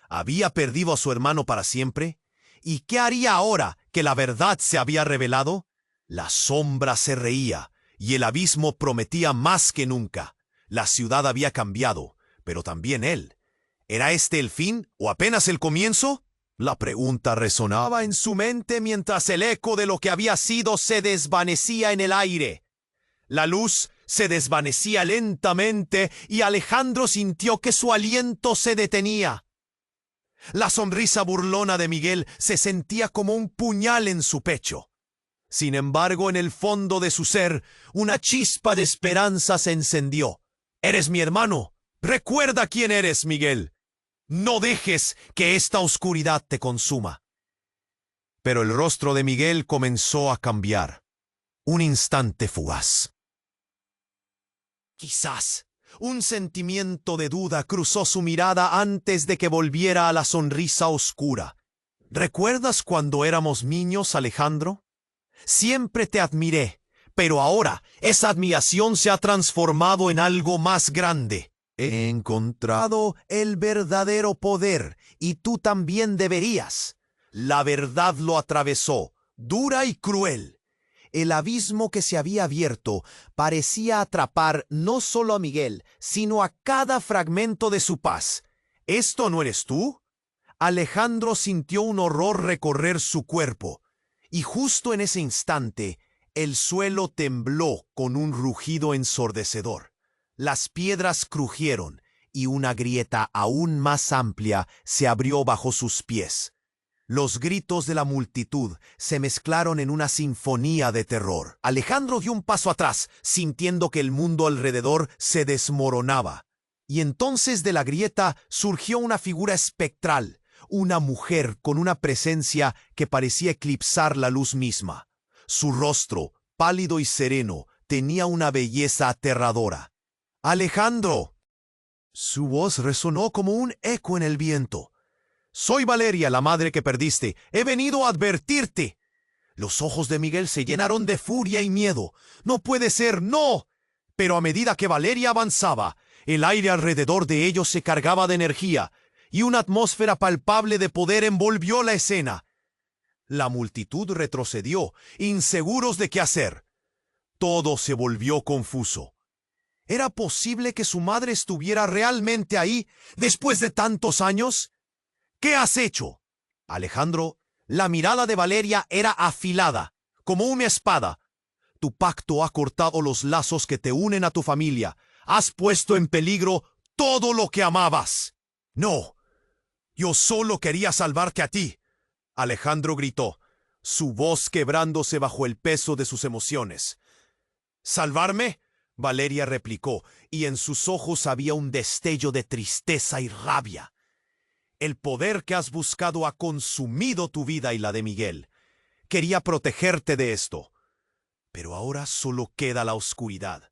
S1: ¿Había perdido a su hermano para siempre? ¿Y qué haría ahora que la verdad se había revelado? La sombra se reía, y el abismo prometía más que nunca. La ciudad había cambiado, pero también él. ¿Era este el fin o apenas el comienzo? La pregunta resonaba en su mente mientras el eco de lo que había sido se desvanecía en el aire. La luz se desvanecía lentamente y Alejandro sintió que su aliento se detenía. La sonrisa burlona de Miguel se sentía como un puñal en su pecho. Sin embargo, en el fondo de su ser, una chispa de esperanza se encendió. «Eres mi hermano. Recuerda quién eres, Miguel. No dejes que esta oscuridad te consuma». Pero el rostro de Miguel comenzó a cambiar. Un instante fugaz. Quizás un sentimiento de duda cruzó su mirada antes de que volviera a la sonrisa oscura. ¿Recuerdas cuando éramos niños, Alejandro? Siempre te admiré, pero ahora esa admiración se ha transformado en algo más grande. He encontrado el verdadero poder, y tú también deberías. La verdad lo atravesó, dura y cruel. El abismo que se había abierto parecía atrapar no solo a Miguel, sino a cada fragmento de su paz. ¿Esto no eres tú? Alejandro sintió un horror recorrer su cuerpo, y justo en ese instante, el suelo tembló con un rugido ensordecedor. Las piedras crujieron, y una grieta aún más amplia se abrió bajo sus pies. Los gritos de la multitud se mezclaron en una sinfonía de terror. Alejandro dio un paso atrás, sintiendo que el mundo alrededor se desmoronaba. Y entonces de la grieta surgió una figura espectral, una mujer con una presencia que parecía eclipsar la luz misma. Su rostro, pálido y sereno, tenía una belleza aterradora. «¡Alejandro!». Su voz resonó como un eco en el viento. «Soy Valeria, la madre que perdiste. He venido a advertirte». Los ojos de Miguel se llenaron de furia y miedo. «No puede ser, no». Pero a medida que Valeria avanzaba, el aire alrededor de ellos se cargaba de energía, y una atmósfera palpable de poder envolvió la escena. La multitud retrocedió, inseguros de qué hacer. Todo se volvió confuso. ¿Era posible que su madre estuviera realmente ahí después de tantos años? «¿Qué has hecho?». «Alejandro, la mirada de Valeria era afilada, como una espada. Tu pacto ha cortado los lazos que te unen a tu familia. Has puesto en peligro todo lo que amabas». «No, yo solo quería salvarte a ti», Alejandro gritó, su voz quebrándose bajo el peso de sus emociones. «¿Salvarme?», Valeria replicó, y en sus ojos había un destello de tristeza y rabia.
S2: El poder que has buscado ha consumido tu vida y la de Miguel. Quería protegerte de esto, pero ahora solo queda la oscuridad.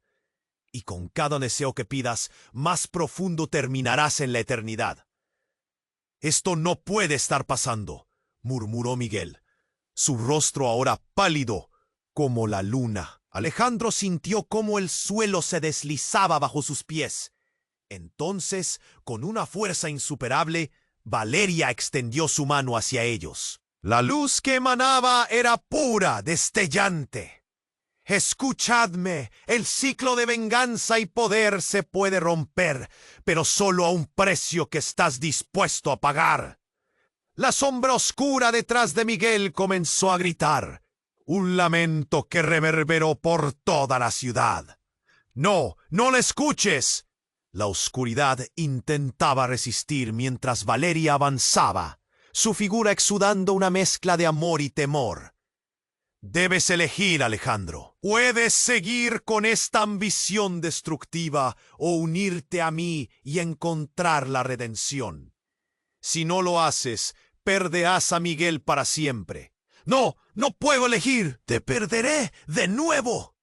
S2: Y con cada deseo que pidas, más profundo terminarás en la eternidad. Esto no puede estar pasando, murmuró Miguel, su rostro ahora pálido como la luna. Alejandro sintió cómo el suelo se deslizaba bajo sus pies. Entonces, con una fuerza insuperable, Valeria extendió su mano hacia ellos. La luz que emanaba era pura, destellante. Escuchadme, el ciclo de venganza y poder se puede romper, pero solo a un precio que estás dispuesto a pagar. La sombra oscura detrás de Miguel comenzó a gritar, un lamento que reverberó por toda la ciudad. ¡No, no la escuches! La oscuridad intentaba resistir mientras Valeria avanzaba, su figura exudando una mezcla de amor y temor. Debes elegir, Alejandro. Puedes seguir con esta ambición destructiva o unirte a mí y encontrar la redención. Si no lo haces, perderás a Miguel para siempre. ¡No! ¡No puedo elegir! ¡Te perderé de nuevo!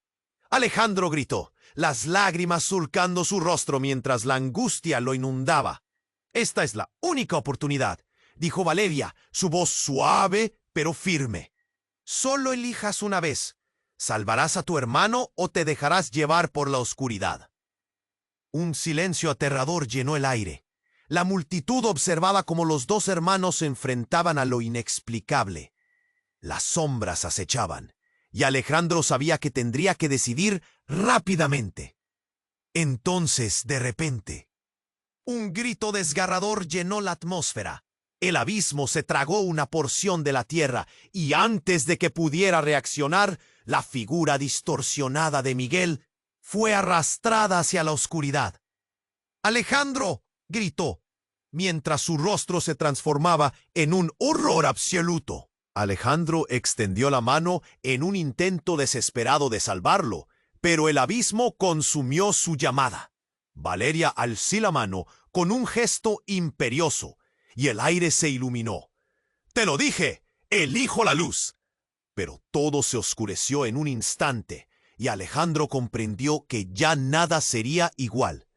S2: Alejandro gritó, las lágrimas surcando su rostro mientras la angustia lo inundaba. Esta es la única oportunidad, dijo Valeria, su voz suave pero firme. Solo elijas una vez. ¿Salvarás a tu hermano o te dejarás llevar por la oscuridad? Un silencio aterrador llenó el aire. La multitud observaba cómo los dos hermanos se enfrentaban a lo inexplicable. Las sombras acechaban, y Alejandro sabía que tendría que decidir rápidamente. Entonces, de repente, un grito desgarrador llenó la atmósfera. El abismo se tragó una porción de la tierra, y antes de que pudiera reaccionar, la figura distorsionada de Miguel fue arrastrada hacia la oscuridad. ¡Alejandro!, gritó, mientras su rostro se transformaba en un horror absoluto. Alejandro extendió la mano en un intento desesperado de salvarlo, pero el abismo consumió su llamada. Valeria alzó la mano con un gesto imperioso, y el aire se iluminó. «Te lo dije, elijo la luz». Pero todo se oscureció en un instante, y Alejandro comprendió que ya nada sería igual.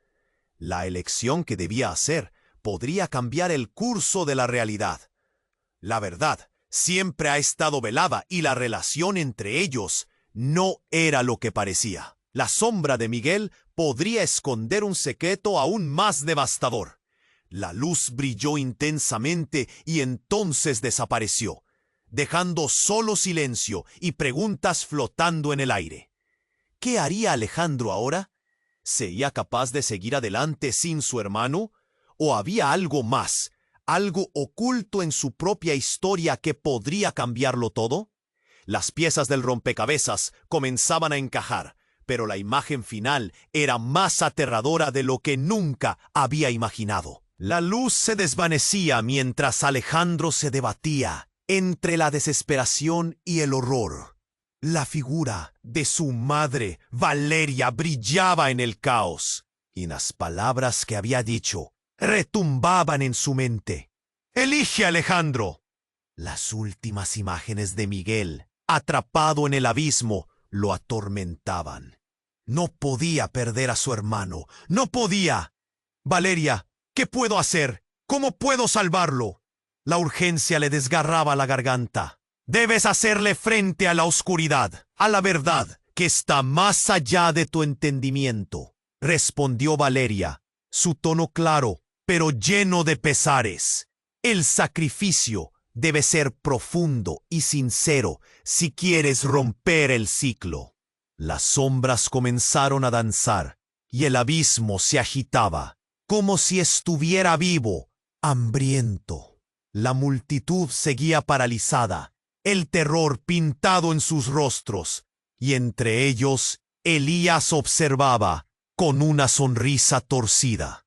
S2: La elección que debía hacer podría cambiar el curso de la realidad. La verdad siempre ha estado velada y la relación entre ellos no era lo que parecía. La sombra de Miguel podría esconder un secreto aún más devastador. La luz brilló intensamente y entonces desapareció, dejando solo silencio y preguntas flotando en el aire. ¿Qué haría Alejandro ahora? ¿Sería capaz de seguir adelante sin su hermano? ¿O había algo más, algo oculto en su propia historia que podría cambiarlo todo? Las piezas del rompecabezas comenzaban a encajar, pero la imagen final era más aterradora de lo que nunca había imaginado. La luz se desvanecía mientras Alejandro se debatía entre la desesperación y el horror. La figura de su madre, Valeria, brillaba en el caos, y las palabras que había dicho retumbaban en su mente. «Elige, Alejandro». Las últimas imágenes de Miguel, atrapado en el abismo, lo atormentaban. No podía perder a su hermano, no podía. «Valeria, ¿qué puedo hacer? ¿Cómo puedo salvarlo?» La urgencia le desgarraba la garganta. «Debes hacerle frente a la oscuridad, a la verdad, que está más allá de tu entendimiento», respondió Valeria, su tono claro, pero lleno de pesares. «El sacrificio debe ser profundo y sincero si quieres romper el ciclo». Las sombras comenzaron a danzar, y el abismo se agitaba, como si estuviera vivo, hambriento. La multitud seguía paralizada, el terror pintado en sus rostros, y entre ellos Elías observaba con una sonrisa torcida.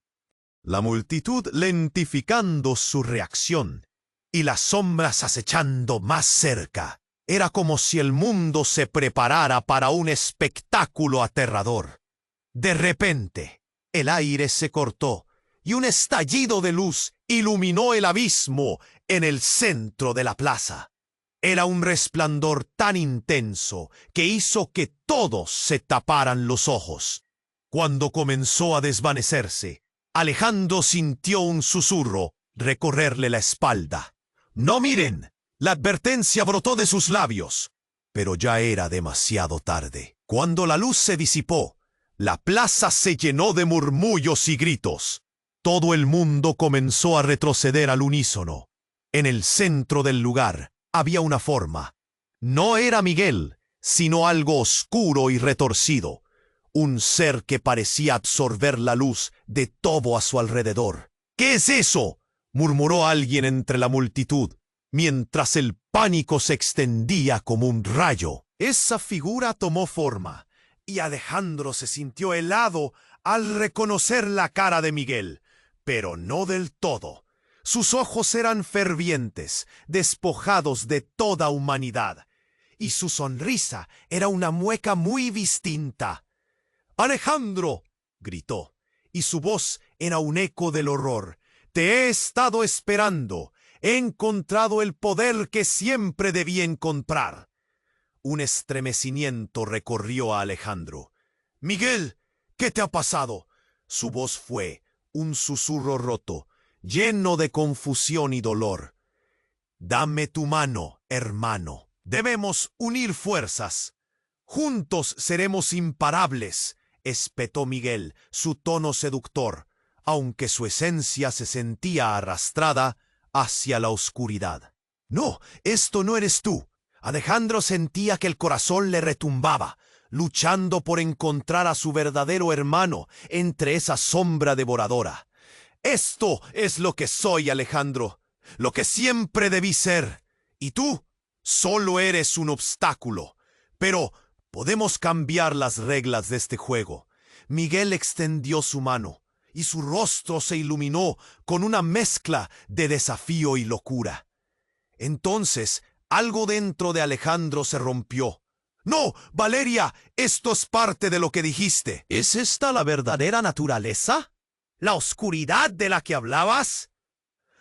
S2: La multitud lentificando su reacción, y las sombras acechando más cerca. Era como si el mundo se preparara para un espectáculo aterrador. De repente, el aire se cortó,
S1: y un estallido de luz iluminó el abismo en el centro de la plaza. Era un resplandor tan intenso que hizo que todos se taparan los ojos. Cuando comenzó a desvanecerse, Alejandro sintió un susurro recorrerle la espalda. ¡No miren! La advertencia brotó de sus labios. Pero ya era demasiado tarde. Cuando la luz se disipó, la plaza se llenó de murmullos y gritos. Todo el mundo comenzó a retroceder al unísono. En el centro del lugar había una forma. No era Miguel, sino algo oscuro y retorcido. Un ser que parecía absorber la luz de todo a su alrededor. ¿Qué es eso?, murmuró alguien entre la multitud, mientras el pánico se extendía como un rayo. Esa figura tomó forma, y Alejandro se sintió helado al reconocer la cara de Miguel, pero no del todo. Sus ojos eran fervientes, despojados de toda humanidad, y su sonrisa era una mueca muy distinta. «¡Alejandro!», gritó, y su voz era un eco del horror. «Te he estado esperando. He encontrado el poder que siempre debí encontrar». Un estremecimiento recorrió a Alejandro. «Miguel, ¿qué te ha pasado?». Su voz fue un susurro roto, lleno de confusión y dolor. «Dame tu mano, hermano. Debemos unir fuerzas. Juntos seremos imparables», espetó Miguel, su tono seductor, aunque su esencia se sentía arrastrada hacia la oscuridad. «No, esto no eres tú». Alejandro sentía que el corazón le retumbaba, luchando por encontrar a su verdadero hermano entre esa sombra devoradora. «Esto es lo que soy, Alejandro, lo que siempre debí ser. Y tú solo eres un obstáculo. Pero podemos cambiar las reglas de este juego». Miguel extendió su mano, y su rostro se iluminó con una mezcla de desafío y locura. Entonces, algo dentro de Alejandro se rompió. «No, Valeria, esto es parte de lo que dijiste». «¿Es esta la verdadera naturaleza? ¿La oscuridad de la que hablabas?».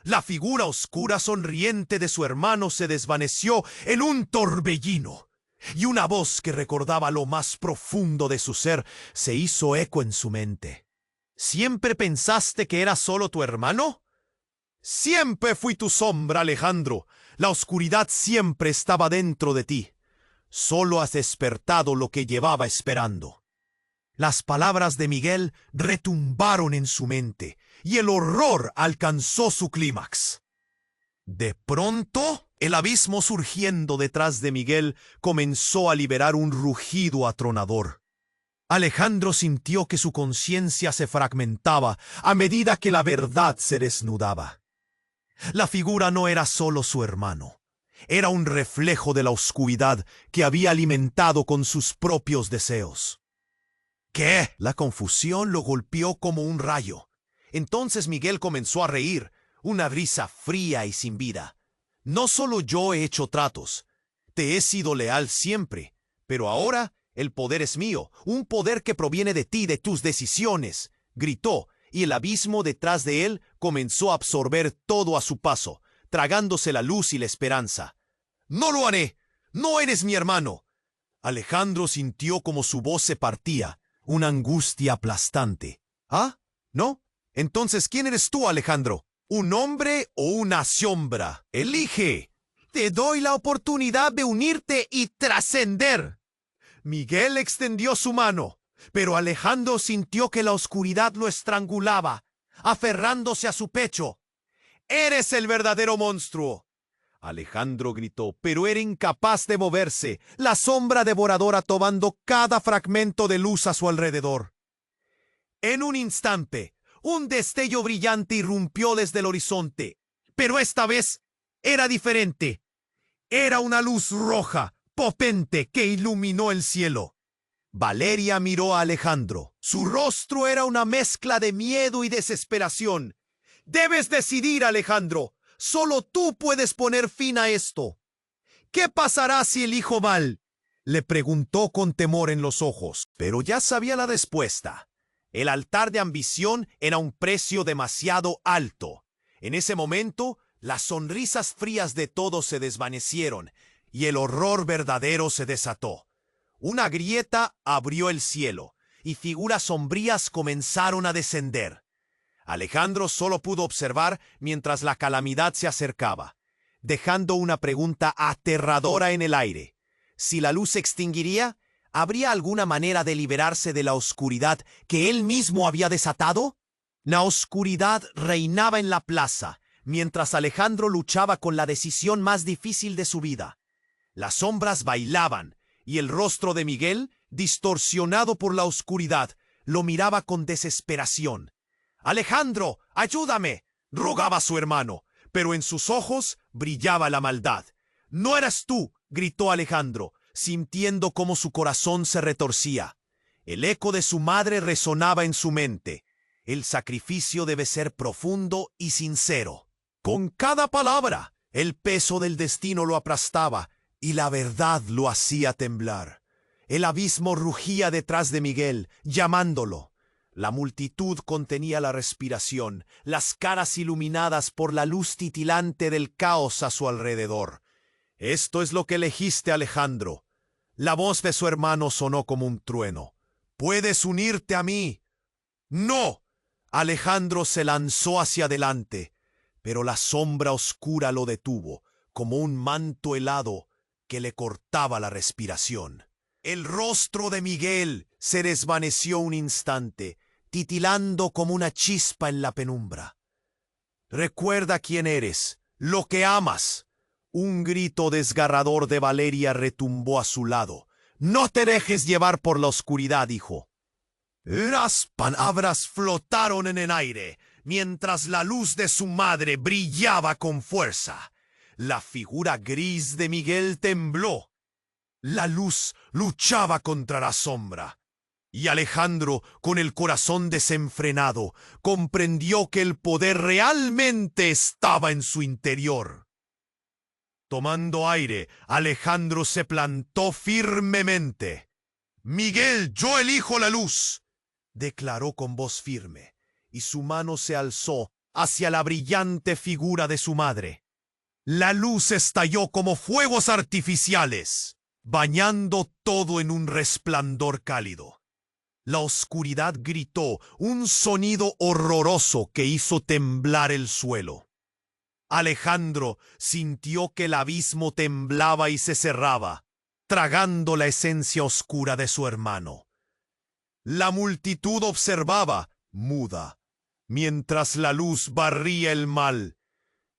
S1: La figura oscura sonriente de su hermano se desvaneció en un torbellino, y una voz que recordaba lo más profundo de su ser se hizo eco en su mente. «¿Siempre pensaste que era solo tu hermano?». «Siempre fui tu sombra, Alejandro. La oscuridad siempre estaba dentro de ti. Solo has despertado lo que llevaba esperando». Las palabras de Miguel retumbaron en su mente, y el horror alcanzó su clímax. De pronto, el abismo surgiendo detrás de Miguel comenzó a liberar un rugido atronador. Alejandro sintió que su conciencia se fragmentaba a medida que la verdad se desnudaba. La figura no era solo su hermano. Era un reflejo de la oscuridad que había alimentado con sus propios deseos. ¿Qué? La confusión lo golpeó como un rayo. Entonces Miguel comenzó a reír, una brisa fría y sin vida. «No solo yo he hecho tratos. Te he sido leal siempre. Pero ahora el poder es mío, un poder que proviene de ti, de tus decisiones», gritó, y el abismo detrás de él comenzó a absorber todo a su paso, tragándose la luz y la esperanza. «No lo haré. No eres mi hermano». Alejandro sintió como su voz se partía, una angustia aplastante. «¿Ah? ¿No? Entonces, ¿quién eres tú, Alejandro? ¿Un hombre o una sombra? Elige. Te doy la oportunidad de unirte y trascender». Miguel extendió su mano, pero Alejandro sintió que la oscuridad lo estrangulaba, aferrándose a su pecho. «Eres el verdadero monstruo». Alejandro gritó, pero era incapaz de moverse, la sombra devoradora tomando cada fragmento de luz a su alrededor. En un instante, un destello brillante irrumpió desde el horizonte, pero esta vez era diferente. Era una luz roja, potente, que iluminó el cielo. Valeria miró a Alejandro. Su rostro era una mezcla de miedo y desesperación. «Debes decidir, Alejandro. Solo tú puedes poner fin a esto». «¿Qué pasará si elijo mal?», le preguntó con temor en los ojos, pero ya sabía la respuesta. El altar de ambición era un precio demasiado alto. En ese momento, las sonrisas frías de todos se desvanecieron y el horror verdadero se desató. Una grieta abrió el cielo y figuras sombrías comenzaron a descender. Alejandro solo pudo observar mientras la calamidad se acercaba, dejando una pregunta aterradora en el aire. Si la luz se extinguiría, ¿habría alguna manera de liberarse de la oscuridad que él mismo había desatado? La oscuridad reinaba en la plaza, mientras Alejandro luchaba con la decisión más difícil de su vida. Las sombras bailaban, y el rostro de Miguel, distorsionado por la oscuridad, lo miraba con desesperación. «Alejandro, ayúdame», rogaba su hermano, pero en sus ojos brillaba la maldad. «No eras tú», gritó Alejandro, sintiendo cómo su corazón se retorcía. El eco de su madre resonaba en su mente. El sacrificio debe ser profundo y sincero. Con cada palabra, el peso del destino lo aplastaba y la verdad lo hacía temblar. El abismo rugía detrás de Miguel, llamándolo. La multitud contenía la respiración, las caras iluminadas por la luz titilante del caos a su alrededor. «Esto es lo que elegiste, Alejandro». La voz de su hermano sonó como un trueno. «¿Puedes unirte a mí?» «No». Alejandro se lanzó hacia adelante, pero la sombra oscura lo detuvo, como un manto helado que le cortaba la respiración. El rostro de Miguel se desvaneció un instante, titilando como una chispa en la penumbra. «Recuerda quién eres, lo que amas». Un grito desgarrador de Valeria retumbó a su lado. «No te dejes llevar por la oscuridad, hijo». Las palabras flotaron en el aire, mientras la luz de su madre brillaba con fuerza. La figura gris de Miguel tembló. La luz luchaba contra la sombra. Y Alejandro, con el corazón desenfrenado, comprendió que el poder realmente estaba en su interior. Tomando aire, Alejandro se plantó firmemente. «Miguel, yo elijo la luz», declaró con voz firme, y su mano se alzó hacia la brillante figura de su madre. La luz estalló como fuegos artificiales, bañando todo en un resplandor cálido. La oscuridad gritó un sonido horroroso que hizo temblar el suelo. Alejandro sintió que el abismo temblaba y se cerraba, tragando la esencia oscura de su hermano. La multitud observaba, muda, mientras la luz barría el mal.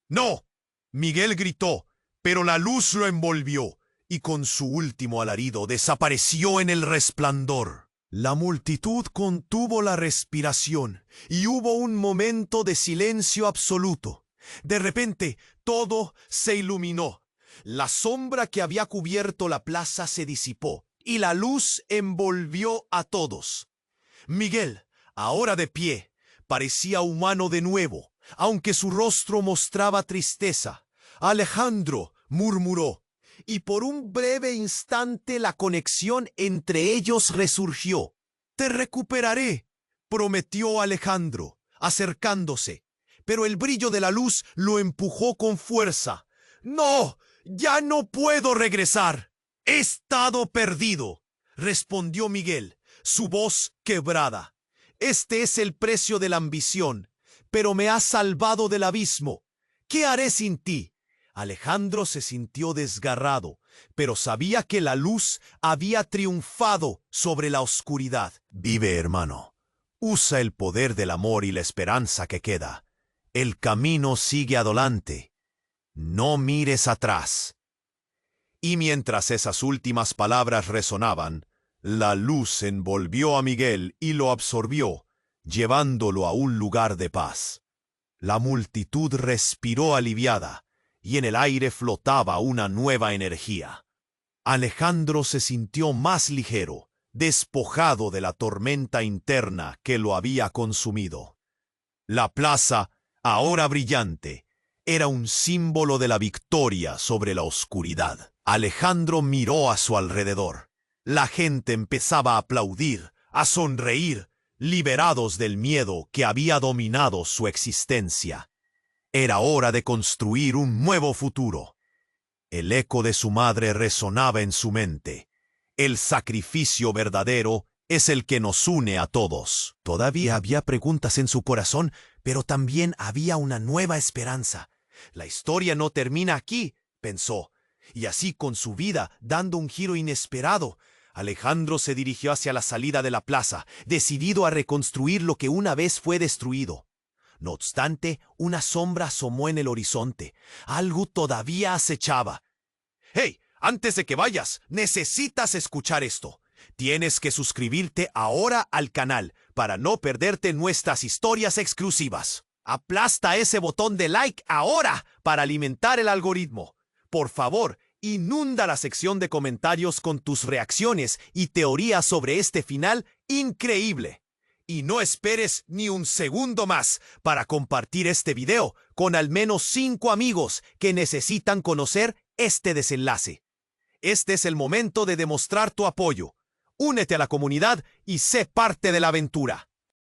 S1: «No», Miguel gritó, pero la luz lo envolvió y con su último alarido desapareció en el resplandor. La multitud contuvo la respiración y hubo un momento de silencio absoluto. De repente, todo se iluminó. La sombra que había cubierto la plaza se disipó y la luz envolvió a todos. Miguel, ahora de pie, parecía humano de nuevo, aunque su rostro mostraba tristeza. «Alejandro», murmuró, y por un breve instante la conexión entre ellos resurgió. «Te recuperaré», prometió Alejandro, acercándose, pero el brillo de la luz lo empujó con fuerza. «No, ya no puedo regresar». «He estado perdido», respondió Miguel, su voz quebrada. «Este es el precio de la ambición, pero me has salvado del abismo. ¿Qué haré sin ti?» Alejandro se sintió desgarrado, pero sabía que la luz había triunfado sobre la oscuridad. «Vive, hermano. Usa el poder del amor y la esperanza que queda. El camino sigue adelante. No mires atrás». Y mientras esas últimas palabras resonaban, la luz envolvió a Miguel y lo absorbió, llevándolo a un lugar de paz. La multitud respiró aliviada, y en el aire flotaba una nueva energía. Alejandro se sintió más ligero, despojado de la tormenta interna que lo había consumido. La plaza, ahora brillante, era un símbolo de la victoria sobre la oscuridad. Alejandro miró a su alrededor. La gente empezaba a aplaudir, a sonreír
S2: liberados del miedo que había dominado su existencia. Era hora de construir un nuevo futuro. El eco de su madre resonaba en su mente. El sacrificio verdadero es el que nos une a todos. Todavía había preguntas en su corazón, pero también había una nueva esperanza. La historia no termina aquí, pensó. Y así, con su vida dando un giro inesperado, Alejandro se dirigió hacia la salida de la plaza, decidido a reconstruir lo que una vez fue destruido. No obstante, una sombra asomó en el horizonte. Algo todavía acechaba. ¡Hey! Antes de que vayas, necesitas escuchar esto. Tienes que suscribirte ahora al canal para no perderte nuestras historias exclusivas. Aplasta ese botón de like ahora para alimentar el algoritmo. Por favor, inunda la sección de comentarios con tus reacciones y teorías sobre este final increíble. Y no esperes ni un segundo más para compartir este video con al menos 5 amigos que necesitan conocer este desenlace. Este es el momento de demostrar tu apoyo. Únete a la comunidad y sé parte de la aventura.